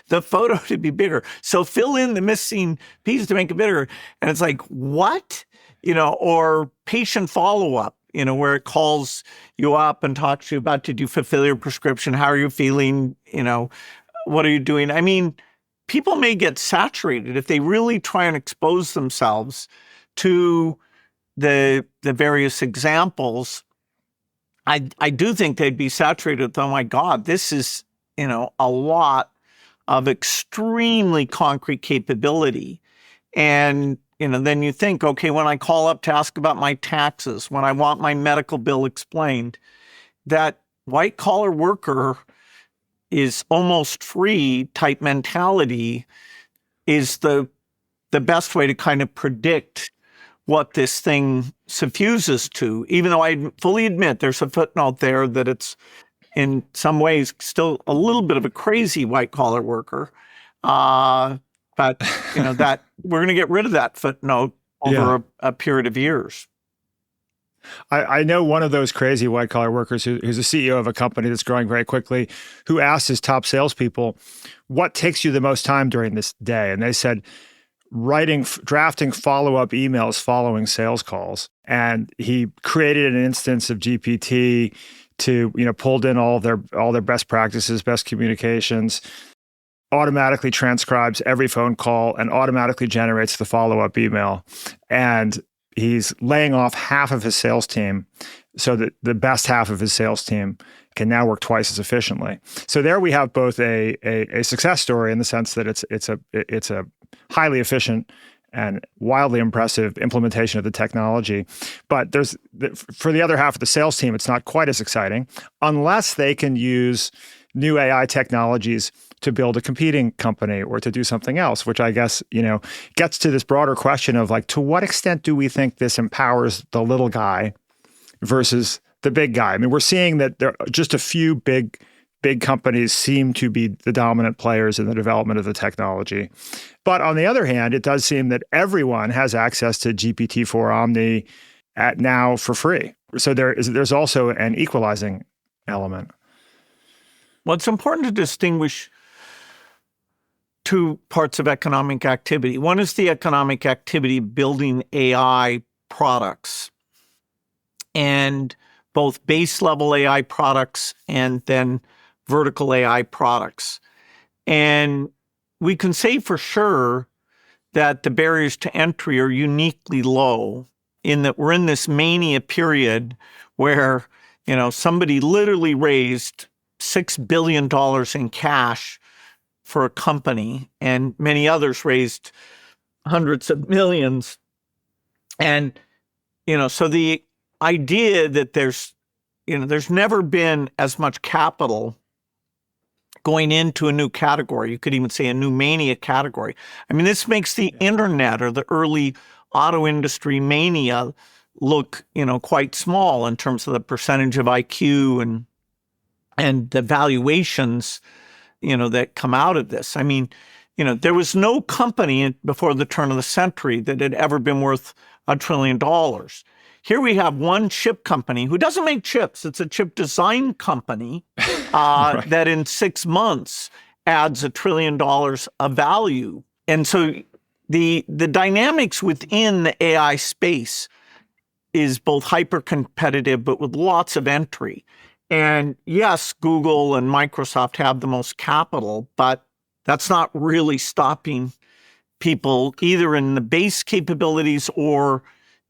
the photo to be bigger. So fill in the missing piece to make it bigger. And it's like, what? Or patient follow-up, where it calls you up and talks to you about, did you fulfill your prescription? How are you feeling? What are you doing? I mean, people may get saturated if they really try and expose themselves to the various examples. I do think they'd be saturated with, oh my God, this is, a lot of extremely concrete capability. And, then you think, okay, when I call up to ask about my taxes, when I want my medical bill explained, that white collar worker is almost free type mentality is the best way to kind of predict what this thing suffuses to, even though I fully admit there's a footnote there that it's in some ways still a little bit of a crazy white-collar worker. But, that we're going to get rid of that footnote over a period of years. I know one of those crazy white-collar workers who's a CEO of a company that's growing very quickly, who asked his top salespeople, what takes you the most time during this day? And they said, drafting follow-up emails following sales calls. And he created an instance of GPT to, pulled in all their best practices, best communications, automatically transcribes every phone call and automatically generates the follow-up email. And he's laying off half of his sales team so that the best half of his sales team can now work twice as efficiently. So there we have both a success story in the sense that it's a highly efficient and wildly impressive implementation of the technology. But for the other half of the sales team, it's not quite as exciting unless they can use new AI technologies to build a competing company or to do something else, which I guess, gets to this broader question of to what extent do we think this empowers the little guy versus the big guy? I mean, we're seeing that there are just a few big companies seem to be the dominant players in the development of the technology. But on the other hand, it does seem that everyone has access to GPT-4 Omni now for free. So there's also an equalizing element. Well, it's important to distinguish two parts of economic activity. One is the economic activity building AI products, and both base level AI products and then vertical AI products. And we can say for sure that the barriers to entry are uniquely low, in that we're in this mania period where, somebody literally raised $6 billion in cash for a company, and many others raised hundreds of millions. And, so the idea that there's never been as much capital going into a new category, you could even say a new mania category. I mean, this makes the internet or the early auto industry mania look, quite small in terms of the percentage of IQ and the valuations, that come out of this. I mean, there was no company before the turn of the century that had ever been worth $1 trillion. Here we have one chip company who doesn't make chips. It's a chip design company right. That in 6 months adds $1 trillion of value. And so the dynamics within the AI space is both hyper-competitive, but with lots of entry. And yes, Google and Microsoft have the most capital, but that's not really stopping people either in the base capabilities or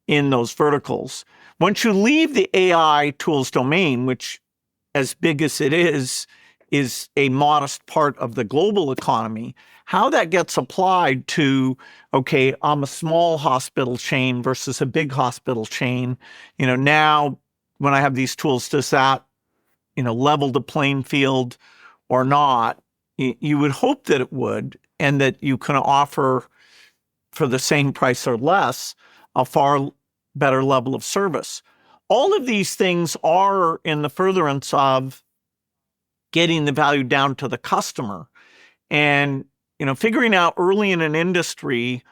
in those verticals. Once you leave the AI tools domain, which, as big as it is a modest part of the global economy, how that gets applied to, okay, I'm a small hospital chain versus a big hospital chain. Now when I have these tools, does that level the playing field or not? You would hope that it would, and that you can offer for the same price or less a far better level of service. All of these things are in the furtherance of getting the value down to the customer and, figuring out early in an industry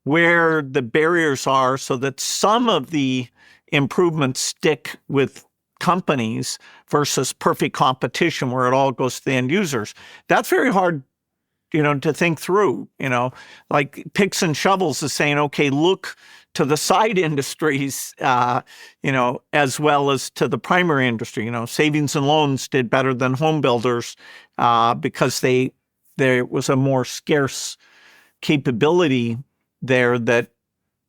where the barriers are so that some of the improvements stick with companies versus perfect competition where it all goes to the end users. That's very hard, to think through, like picks and shovels is saying, okay, look to the side industries, as well as to the primary industry. Savings and loans did better than home builders because there was a more scarce capability there that,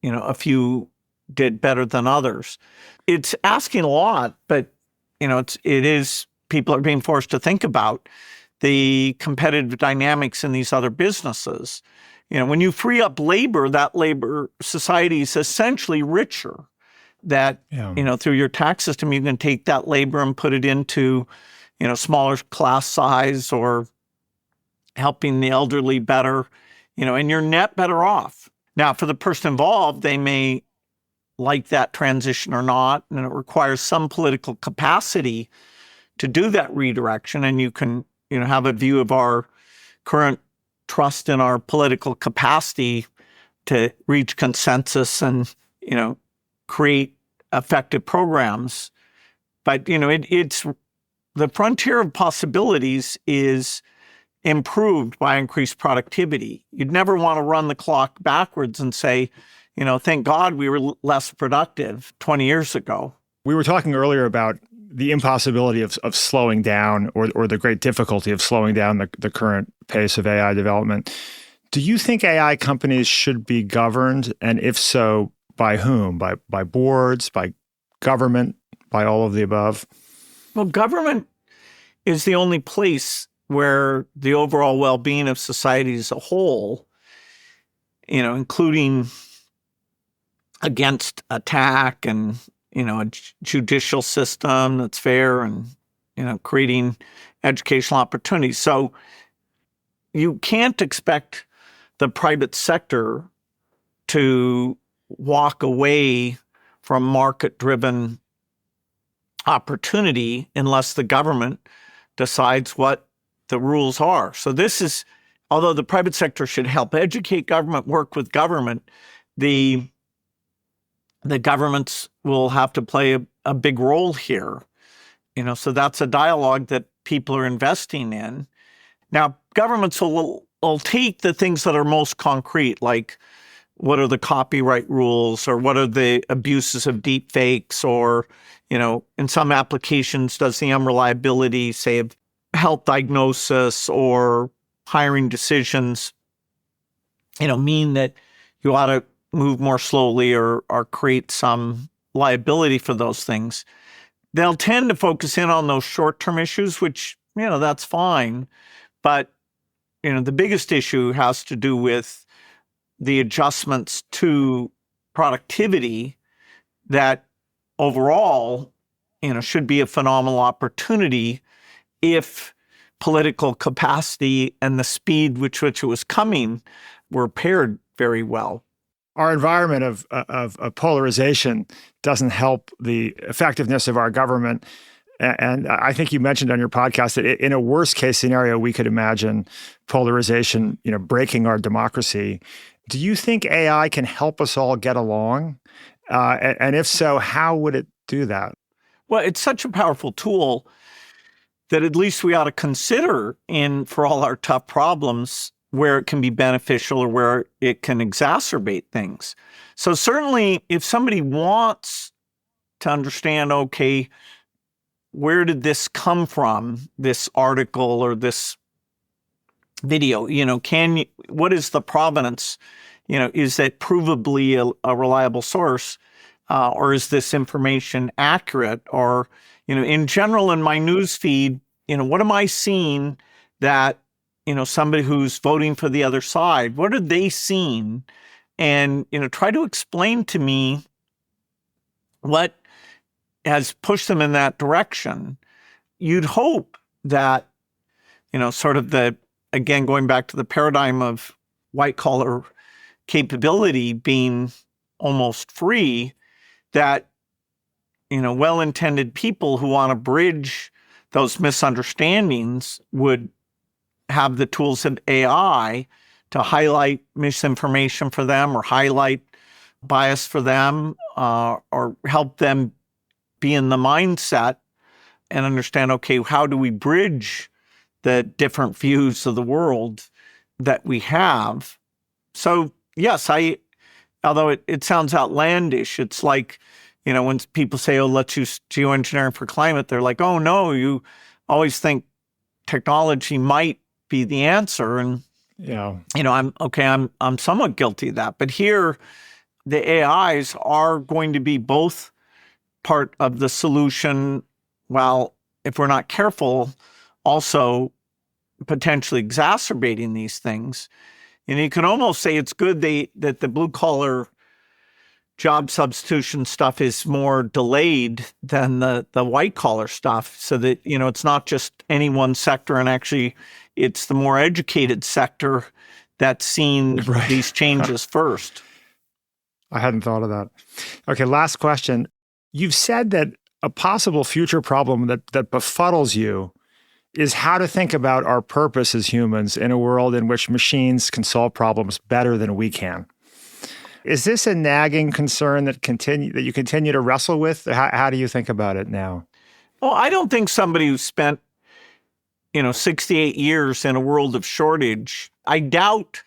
a few did better than others. It's asking a lot, but people are being forced to think about the competitive dynamics in these other businesses. When you free up labor, that labor society is essentially richer. That, through your tax system, you can take that labor and put it into, smaller class size or helping the elderly better, and you're net better off. Now, for the person involved, they may like that transition or not, and it requires some political capacity to do that redirection. And you can, have a view of our current trust in our political capacity to reach consensus and, create effective programs. But, it's the frontier of possibilities is improved by increased productivity. You'd never want to run the clock backwards and say, thank God we were less productive 20 years ago. We were talking earlier about the impossibility of slowing down or the great difficulty of slowing down the current pace of AI development. Do you think AI companies should be governed? And if so, by whom? By boards, by government, by all of the above? Well, government is the only place where the overall well-being of society as a whole, including against attack and, a judicial system that's fair and, creating educational opportunities. So you can't expect the private sector to walk away from market-driven opportunity unless the government decides what the rules are. So this is, although the private sector should help educate government, work with government, the governments will have to play a big role here. So that's a dialogue that people are investing in. Now, governments will take the things that are most concrete, like what are the copyright rules, or what are the abuses of deep fakes, or, in some applications, does the unreliability, say, of health diagnosis or hiring decisions, mean that you ought to move more slowly or create some liability for those things. They'll tend to focus in on those short-term issues, which, that's fine. But, the biggest issue has to do with the adjustments to productivity that overall, should be a phenomenal opportunity if political capacity and the speed with which it was coming were paired very well. Our environment of polarization doesn't help the effectiveness of our government. And I think you mentioned on your podcast that in a worst case scenario, we could imagine polarization, breaking our democracy. Do you think AI can help us all get along? And if so, how would it do that? Well, it's such a powerful tool that at least we ought to consider for all our tough problems where it can be beneficial or where it can exacerbate things. So certainly if somebody wants to understand, okay, where did this come from, this article or this video, what is the provenance? Is that provably a reliable source? Or is this information accurate? Or, in general, in my news feed, what am I seeing that, somebody who's voting for the other side, what are they seeing? And, try to explain to me what has pushed them in that direction. You'd hope that, sort of again, going back to the paradigm of white collar capability being almost free, that, well-intended people who want to bridge those misunderstandings would have the tools of AI to highlight misinformation for them or highlight bias for them, or help them be in the mindset and understand, okay, how do we bridge the different views of the world that we have? So yes, although it sounds outlandish, it's like, when people say, oh, let's use geoengineering for climate, they're like, oh no, you always think technology might be the answer. And, I'm somewhat guilty of that. But here, the AIs are going to be both part of the solution, while, if we're not careful, also potentially exacerbating these things. And you can almost say it's good that the blue-collar job substitution stuff is more delayed than the white-collar stuff, so that, it's not just any one sector, and actually it's the more educated sector that's seen these changes first. I hadn't thought of that. Okay, last question. You've said that a possible future problem that befuddles you is how to think about our purpose as humans in a world in which machines can solve problems better than we can. Is this a nagging concern that you continue to wrestle with? How do you think about it now? Well, I don't think somebody who spent 68 years in a world of shortage, I doubt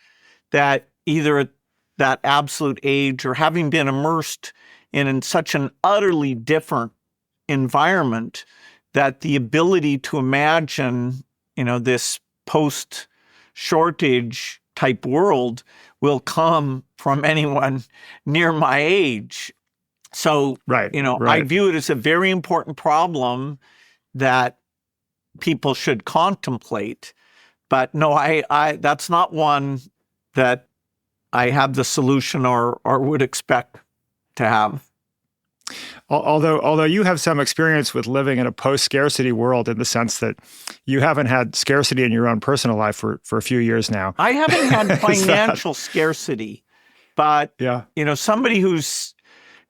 that either at that absolute age or having been immersed in such an utterly different environment, that the ability to imagine, this post-shortage type world will come from anyone near my age. So, Right. I view it as a very important problem that people should contemplate. But no, I that's not one that I have the solution or would expect to have. Although you have some experience with living in a post-scarcity world in the sense that you haven't had scarcity in your own personal life for a few years now. I haven't had financial scarcity, but somebody who's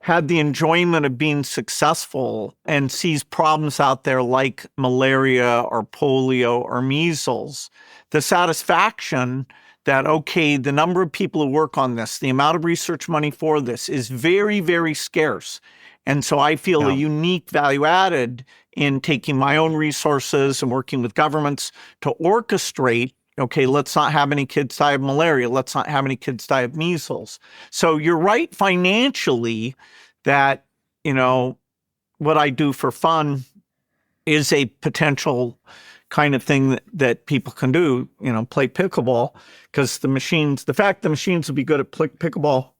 had the enjoyment of being successful and sees problems out there like malaria or polio or measles, the satisfaction that, okay, the number of people who work on this, the amount of research money for this is very, very scarce. And so I feel a unique value added in taking my own resources and working with governments to orchestrate, okay, let's not have any kids die of malaria. Let's not have any kids die of measles. So you're right financially that, what I do for fun is a potential kind of thing that people can do, play pickleball, because the fact the machines will be good at pickleball,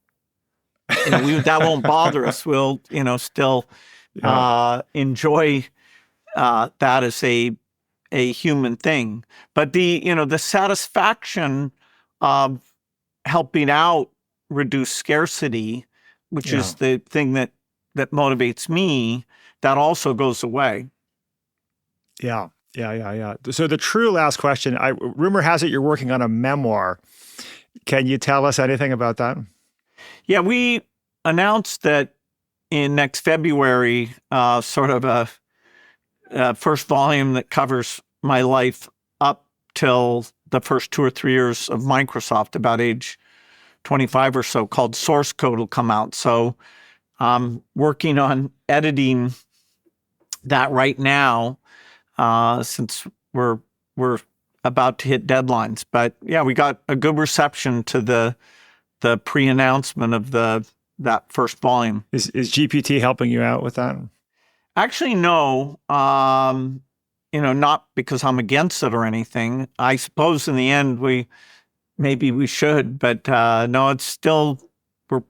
that won't bother us. We'll, still enjoy that as a human thing. But the satisfaction of helping out reduce scarcity, which is the thing that motivates me, that also goes away. Yeah. So the true last question, rumor has it you're working on a memoir. Can you tell us anything about that? Yeah, we announced that in next February, sort of a first volume that covers my life up till the first 2 or 3 years of Microsoft, about age 25 or so, called Source Code will come out. So I'm working on editing that right now, since we're about to hit deadlines. But yeah, we got a good reception to the pre-announcement of that first volume. Is GPT helping you out with that? Actually, no. Not because I'm against it or anything. I suppose in the end we should, but no, it's still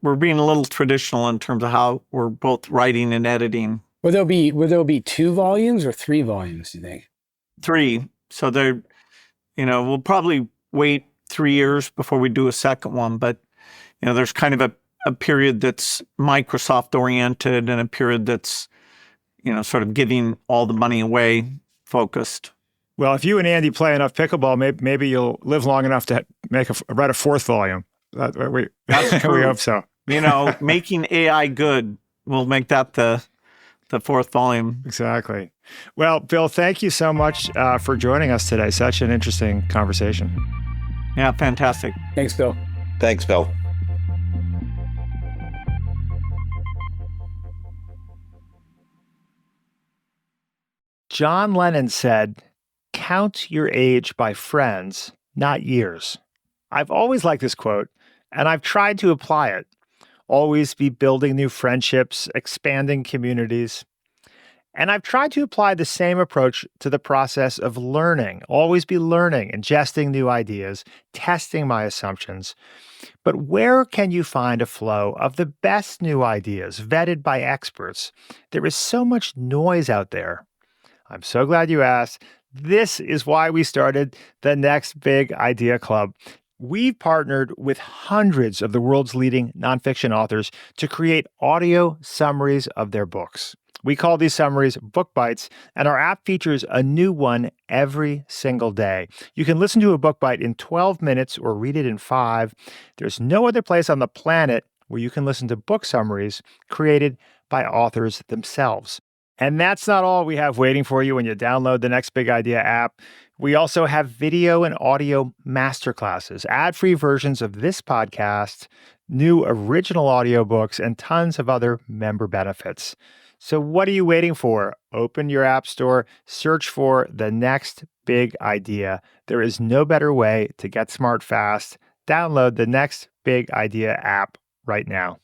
we're being a little traditional in terms of how we're both writing and editing. Will there be 2 volumes or 3 volumes, do you think? 3. So we'll probably wait 3 years before we do a second one, but there's kind of a period that's Microsoft oriented and a period that's, sort of giving all the money away focused. Well, if you and Andy play enough pickleball, maybe you'll live long enough to write a 4th volume. That's true. We hope so. Making AI good, we'll make that the 4th volume. Exactly. Well, Bill, thank you so much for joining us today. Such an interesting conversation. Yeah, fantastic. Thanks, Bill. Thanks, Bill. John Lennon said, "Count your age by friends, not years." I've always liked this quote, and I've tried to apply it. Always be building new friendships, expanding communities. And I've tried to apply the same approach to the process of learning. Always be learning, ingesting new ideas, testing my assumptions. But where can you find a flow of the best new ideas vetted by experts? There is so much noise out there. I'm so glad you asked. This is why we started the Next Big Idea Club. We've partnered with hundreds of the world's leading nonfiction authors to create audio summaries of their books. We call these summaries Book Bites, and our app features a new one every single day. You can listen to a book bite in 12 minutes or read it in 5. There's no other place on the planet where you can listen to book summaries created by authors themselves. And that's not all we have waiting for you when you download the Next Big Idea app. We also have video and audio masterclasses, ad-free versions of this podcast, new original audiobooks, and tons of other member benefits. So what are you waiting for? Open your app store, search for the Next Big Idea. There is no better way to get smart fast. Download the Next Big Idea app right now.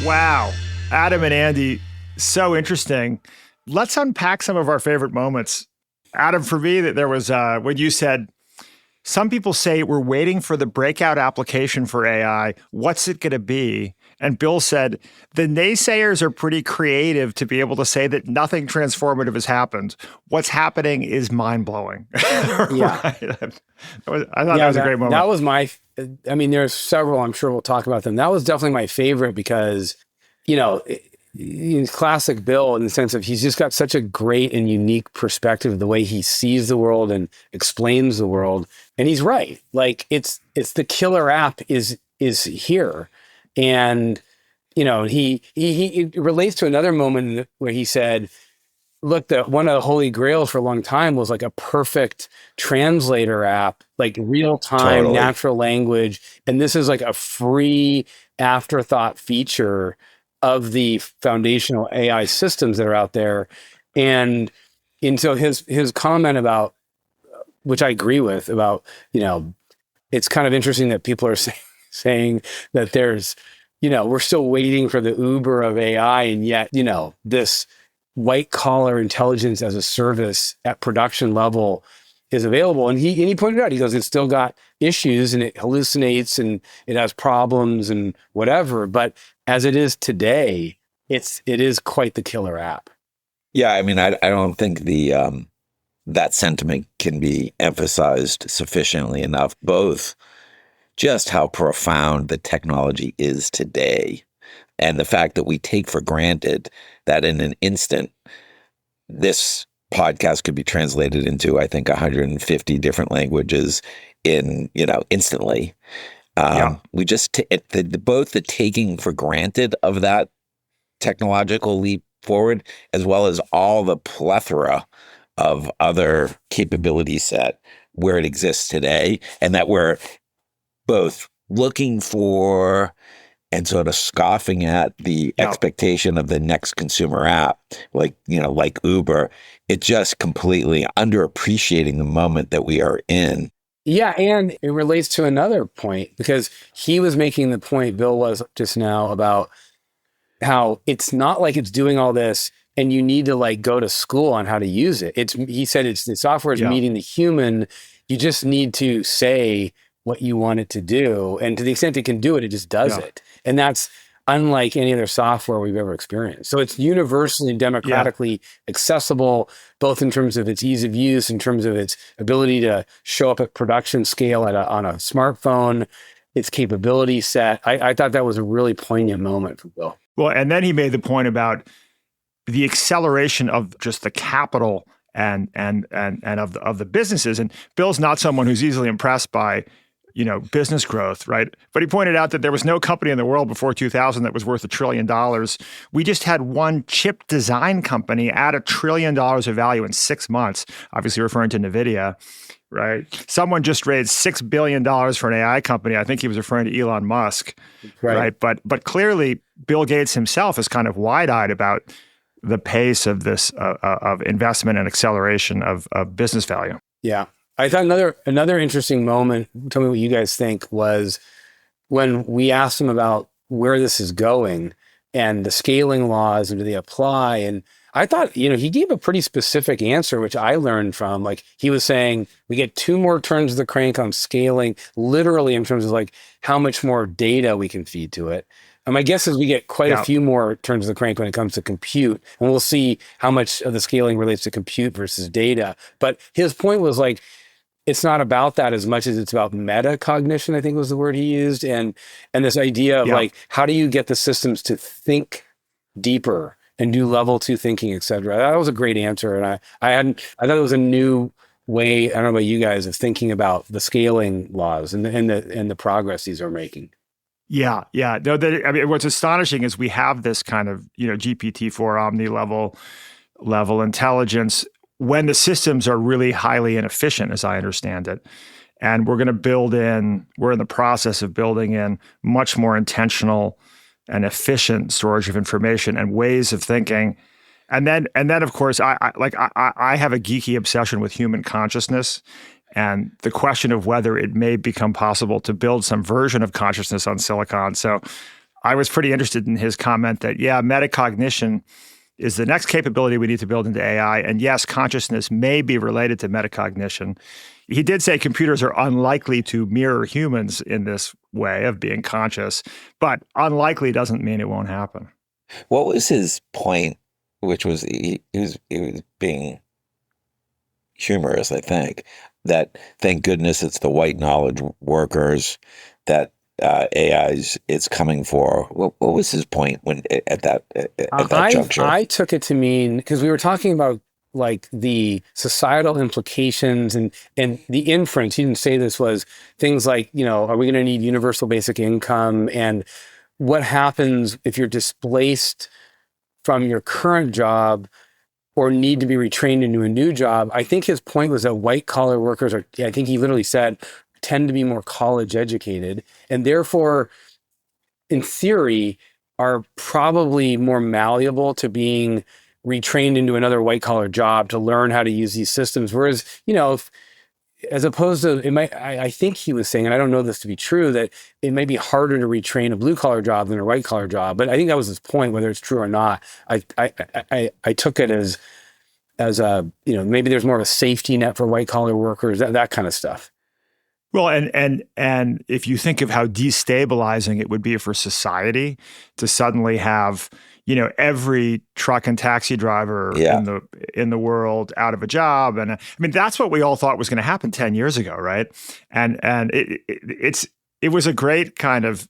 Wow. Adam and Andy, so interesting. Let's unpack some of our favorite moments. Adam, for me, that there was when you said, some people say we're waiting for the breakout application for AI. What's it going to be? And Bill said, the naysayers are pretty creative to be able to say that nothing transformative has happened. What's happening is mind-blowing. Yeah. Right? I thought that was a great moment. That was there's several, I'm sure we'll talk about them. That was definitely my favorite because, in classic Bill, in the sense of he's just got such a great and unique perspective, the way he sees the world and explains the world. And he's right. Like it's the killer app is here. And, he relates to another moment where he said, look, one of the holy grails for a long time was like a perfect translator app, like real time, natural language. And this is like a free afterthought feature of the foundational AI systems that are out there. And so his comment about, which I agree with, about, it's kind of interesting that people are saying that there's, we're still waiting for the Uber of AI. And yet, this white collar intelligence as a service at production level is available. And he pointed out, he goes, it's still got issues and it hallucinates and it has problems and whatever. But as it is today, it is quite the killer app. Yeah, I mean, I don't think that sentiment can be emphasized sufficiently enough, both just how profound the technology is today and the fact that we take for granted that in an instant, this podcast could be translated into, I think, 150 different languages instantly. We just, both the taking for granted of that technological leap forward, as well as all the plethora of other capability set where it exists today, and that we're both looking for and sort of scoffing at the expectation of the next consumer app, like Uber. It just completely underappreciating the moment that we are in. Yeah, and it relates to another point, because he was making the point, Bill was just now, about how it's not like it's doing all this and you need to go to school on how to use it. He said the software is meeting the human. You just need to say what you want it to do. And to the extent it can do it, it just does it. And that's unlike any other software we've ever experienced. So it's universally, democratically accessible, both in terms of its ease of use, in terms of its ability to show up at production scale on a smartphone, its capability set. I thought that was a really poignant moment for Bill. Well, and then he made the point about the acceleration of just the capital and of the businesses. And Bill's not someone who's easily impressed by business growth, right? But he pointed out that there was no company in the world before 2000 that was worth $1 trillion. We just had one chip design company add $1 trillion of value in 6 months, obviously referring to NVIDIA, right? Someone just raised $6 billion for an AI company. I think he was referring to Elon Musk, right? But clearly, Bill Gates himself is kind of wide-eyed about the pace of this of investment and acceleration of business value. Yeah. I thought another interesting moment, tell me what you guys think, was when we asked him about where this is going and the scaling laws and do they apply. And I thought, he gave a pretty specific answer, which I learned from. He was saying we get 2 more turns of the crank on scaling, literally in terms of how much more data we can feed to it. And my guess is we get quite a few more turns of the crank when it comes to compute. And we'll see how much of the scaling relates to compute versus data. But his point was it's not about that as much as it's about metacognition, I think was the word he used. And this idea of how do you get the systems to think deeper and do level 2 thinking, et cetera. That was a great answer. And I thought it was a new way, I don't know about you guys, of thinking about the scaling laws and the progress these are making. Yeah. No, I mean, what's astonishing is we have this kind of, GPT-4 omni level intelligence when the systems are really highly inefficient, as I understand it. And we're in the process of building in much more intentional and efficient storage of information and ways of thinking. And then of course, I have a geeky obsession with human consciousness and the question of whether it may become possible to build some version of consciousness on silicon. So I was pretty interested in his comment that, metacognition is the next capability we need to build into AI. And yes, consciousness may be related to metacognition. He did say computers are unlikely to mirror humans in this way of being conscious, but unlikely doesn't mean it won't happen. What was his point, which was he was being humorous, I think, that thank goodness it's the white knowledge workers that it's coming for. What was his point when at that juncture? I took it to mean, because we were talking about like the societal implications and the inference, he didn't say this, was things like, are we going to need universal basic income? And what happens if you're displaced from your current job or need to be retrained into a new job? I think his point was that white collar workers I think he literally said, tend to be more college educated and therefore, in theory, are probably more malleable to being retrained into another white collar job to learn how to use these systems. Whereas, as opposed to, I think he was saying, and I don't know this to be true, that it may be harder to retrain a blue collar job than a white collar job. But I think that was his point, whether it's true or not. I took it as a, maybe there's more of a safety net for white collar workers, that kind of stuff. Well, and if you think of how destabilizing it would be for society to suddenly have, every truck and taxi driver in the world out of a job, and I mean that's what we all thought was going to happen 10 years ago, right? And it was a great kind of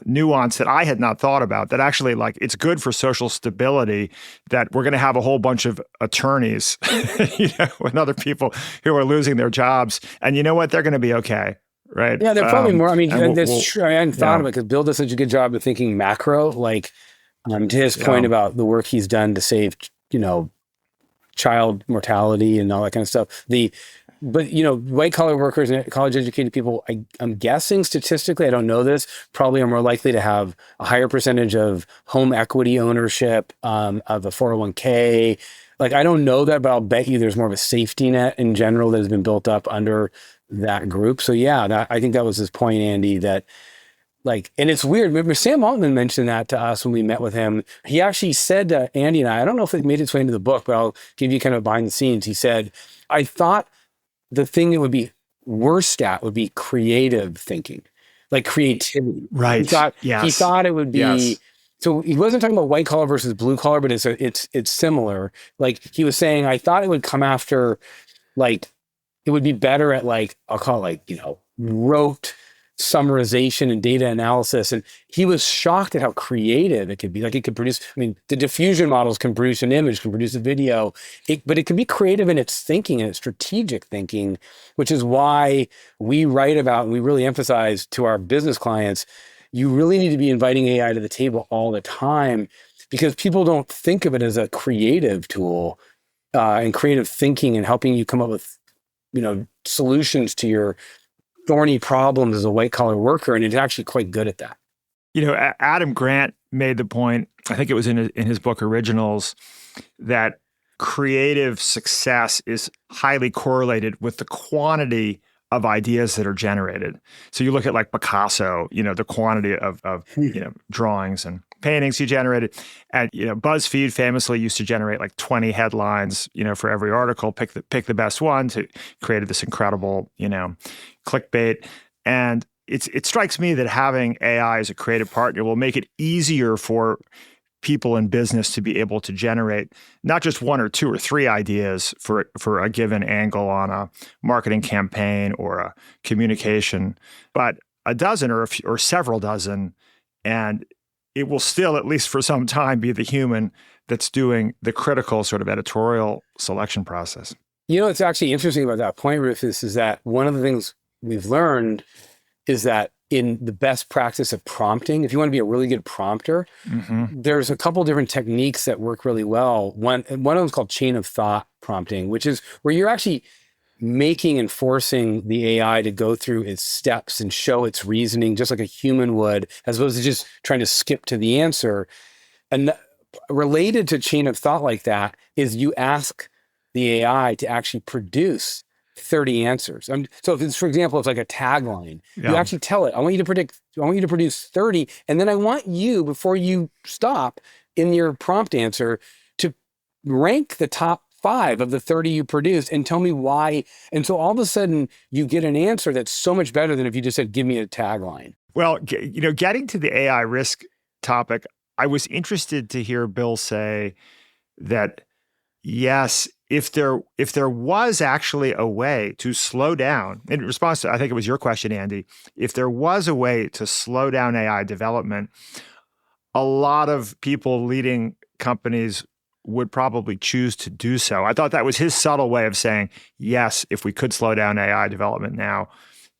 nuance that I had not thought about, that actually it's good for social stability that we're going to have a whole bunch of attorneys, and other people who are losing their jobs. And you know what? They're going to be okay, right? Yeah, they're probably more. I mean, that's true. I hadn't thought of it because Bill does such a good job of thinking macro, to his point about the work he's done to save, child mortality and all that kind of stuff. But white collar workers and college educated people, I'm guessing statistically, I don't know this, probably are more likely to have a higher percentage of home equity ownership, of a 401k. I don't know that, but I'll bet you there's more of a safety net in general that has been built up under that group. So yeah, I think that was his point, Andy, that and it's weird. Remember, Sam Altman mentioned that to us when we met with him. He actually said to Andy and I don't know if it made its way into the book, but I'll give you kind of behind the scenes. He said, I thought the thing that would be worst at would be creative thinking, creativity. Right. He thought it would be. Yes. So he wasn't talking about white collar versus blue collar, but it's similar. He was saying, I thought it would come after, it would be better at I'll call it rote summarization and data analysis. And he was shocked at how creative it could be. It could produce, the diffusion models can produce an image, can produce a video, but it can be creative in its thinking and its strategic thinking, which is why we write about and we really emphasize to our business clients, you really need to be inviting AI to the table all the time, because people don't think of it as a creative tool and creative thinking and helping you come up with, solutions to your thorny problems as a white collar worker. And it's actually quite good at that. Adam Grant made the point, I think it was in his book Originals, that creative success is highly correlated with the quantity of ideas that are generated. So you look at Picasso, the quantity of drawings and paintings he generated. And, BuzzFeed famously used to generate 20 headlines, for every article, pick the best one, to created this incredible, clickbait. And it strikes me that having AI as a creative partner will make it easier for people in business to be able to generate not just one or two or three ideas for a given angle on a marketing campaign or a communication, but a dozen or several dozen. And it will still, at least for some time, be the human that's doing the critical sort of editorial selection process. You know, it's actually interesting about that point, Rufus, is that one of the things we've learned is that in the best practice of prompting, if you want to be a really good prompter, there's a couple different techniques that work really well. One of them is called chain of thought prompting, which is where you're actually making and forcing the AI to go through its steps and show its reasoning just like a human would, as opposed to just trying to skip to the answer. And related to chain of thought like that is you ask the AI to actually produce 30 answers. So if it's, for example, it's like a tagline, you actually tell it, I want you to produce 30. And then I want you, before you stop in your prompt answer, to rank the top 5 of the 30 you produced and tell me why. And so all of a sudden you get an answer that's so much better than if you just said, give me a tagline. Well, getting to the AI risk topic, I was interested to hear Bill say that, yes, if there was actually a way to slow down, in response to, I think it was your question, Andy, if there was a way to slow down AI development, a lot of people leading companies would probably choose to do so. I thought that was his subtle way of saying, yes, if we could slow down AI development now,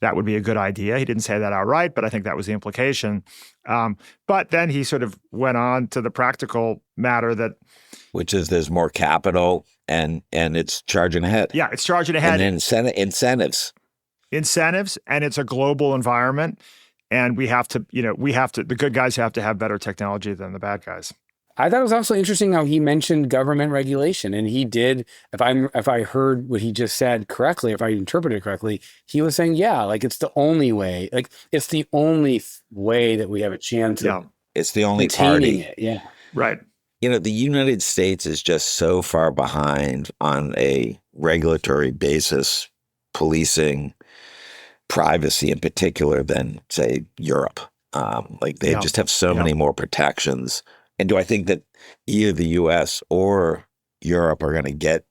that would be a good idea. He didn't say that outright, but I think that was the implication. But then he sort of went on to the practical matter that, which is there's more capital and it's charging ahead. Yeah, it's charging ahead. And then incentives, and it's a global environment, and we have to, the good guys have to have better technology than the bad guys. I thought it was also interesting how he mentioned government regulation, and he did. If I heard what he just said correctly, if I interpreted it correctly, he was saying, yeah, like it's the only way, it's the only way that we have a chance of it's the only containing party. It. Yeah, right. The United States is just so far behind on a regulatory basis, policing privacy in particular, than say Europe. They just have so many more protections. And do I think that either the U.S. or Europe are going to get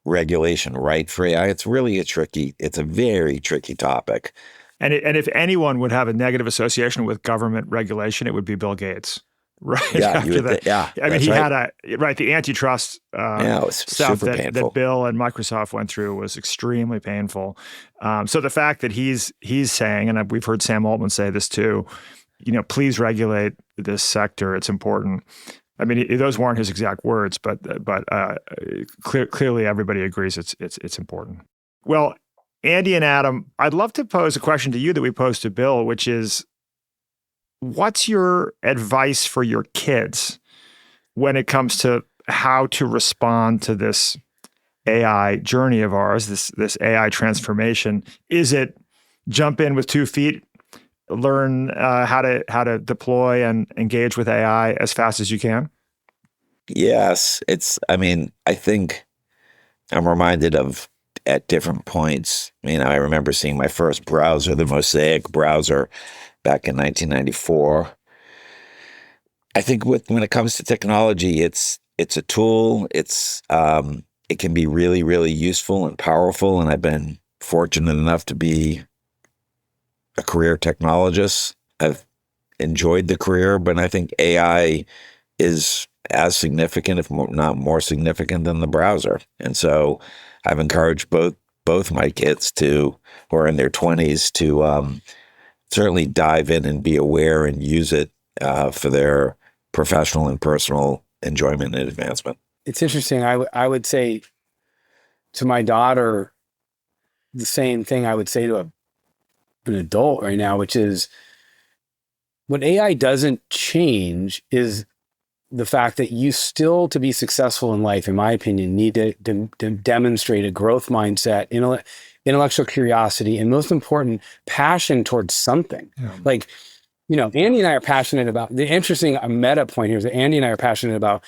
regulation right for AI? It's a very tricky topic. And if anyone would have a negative association with government regulation, it would be Bill Gates. Right. Yeah. I mean, he had the antitrust it was stuff super painful. that Bill and Microsoft went through was extremely painful. So the fact that he's saying, and we've heard Sam Altman say this too, please regulate this sector. It's important. I mean, those weren't his exact words, but clearly everybody agrees it's important. Well, Andy and Adam, I'd love to pose a question to you that we posed to Bill, which is, what's your advice for your kids when it comes to how to respond to this AI journey of ours, this AI transformation? Is it jump in with 2 feet, learn how to deploy and engage with AI as fast as you can? Yes. I think I'm reminded of at different points. I remember seeing my first browser, the Mosaic browser, back in 1994. I think when it comes to technology, it's a tool. It can be really, really useful and powerful. And I've been fortunate enough to be a career technologist. I've enjoyed the career, but I think AI is as significant, if not more significant, than the browser. And so I've encouraged both my kids who are in their 20s to certainly dive in and be aware and use it for their professional and personal enjoyment and advancement. It's interesting. I would say to my daughter the same thing I would say to an adult right now, which is what AI doesn't change is the fact that you still, to be successful in life, in my opinion, need to demonstrate a growth mindset, intellectual curiosity, and most important, passion towards something. Yeah. Andy and I are passionate about, the interesting meta point here is that Andy and I are passionate about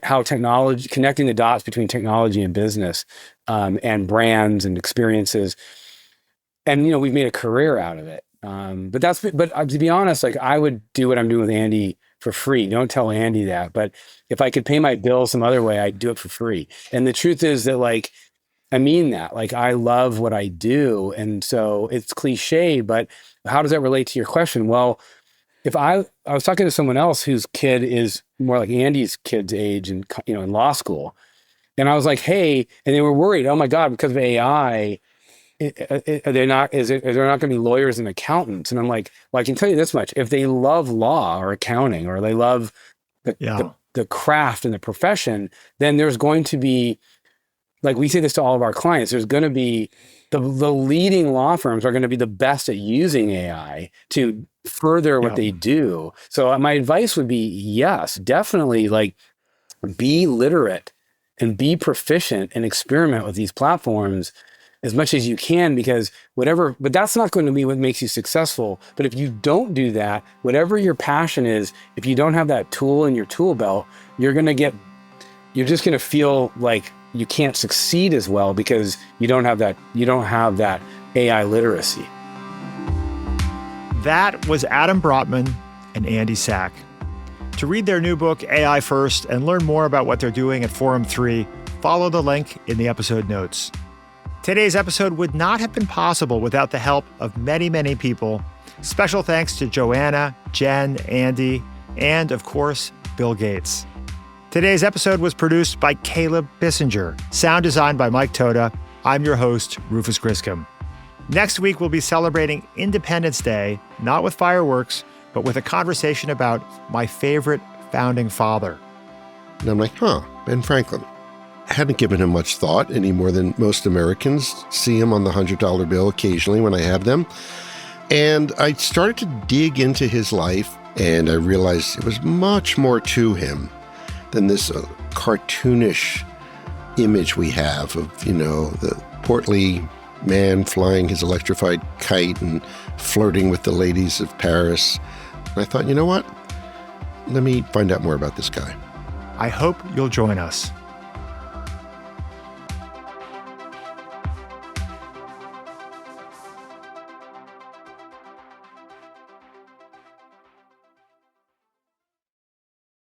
how technology, connecting the dots between technology and business, and brands and experiences. And, we've made a career out of it. But to be honest, I would do what I'm doing with Andy for free. Don't tell Andy that. But if I could pay my bills some other way, I'd do it for free. And the truth is that I mean that. I love what I do. And so it's cliche, but how does that relate to your question? Well, if I was talking to someone else whose kid is more like Andy's kid's age and, in law school, And I was like, hey, and they were worried, oh my God, because of AI, are there not going to be lawyers and accountants? And I'm like, well, I can tell you this much. If they love law or accounting, or they love the craft and the profession, then there's going to be, like we say this to all of our clients, there's going to be the leading law firms are going to be the best at using AI to further what they do. So my advice would be, yes, definitely, like, be literate and be proficient and experiment with these platforms as much as you can, because but that's not going to be what makes you successful. But if you don't do that, whatever your passion is, if you don't have that tool in your tool belt, you're just going to feel like you can't succeed as well because you don't have that AI literacy. That was Adam Brotman and Andy Sack. To read their new book, AI First, and learn more about what they're doing at Forum 3, follow the link in the episode notes. Today's episode would not have been possible without the help of many, many people. Special thanks to Joanna, Jen, Andy, and of course, Bill Gates. Today's episode was produced by Caleb Bissinger, sound designed by Mike Toda. I'm your host, Rufus Griscom. Next week, we'll be celebrating Independence Day, not with fireworks, but with a conversation about my favorite founding father. And I'm like, Ben Franklin. I hadn't given him much thought any more than most Americans. See him on the $100 bill occasionally when I have them. And I started to dig into his life, and I realized it was much more to him than this cartoonish image we have of, the portly man flying his electrified kite and flirting with the ladies of Paris. And I thought, you know what? Let me find out more about this guy. I hope you'll join us.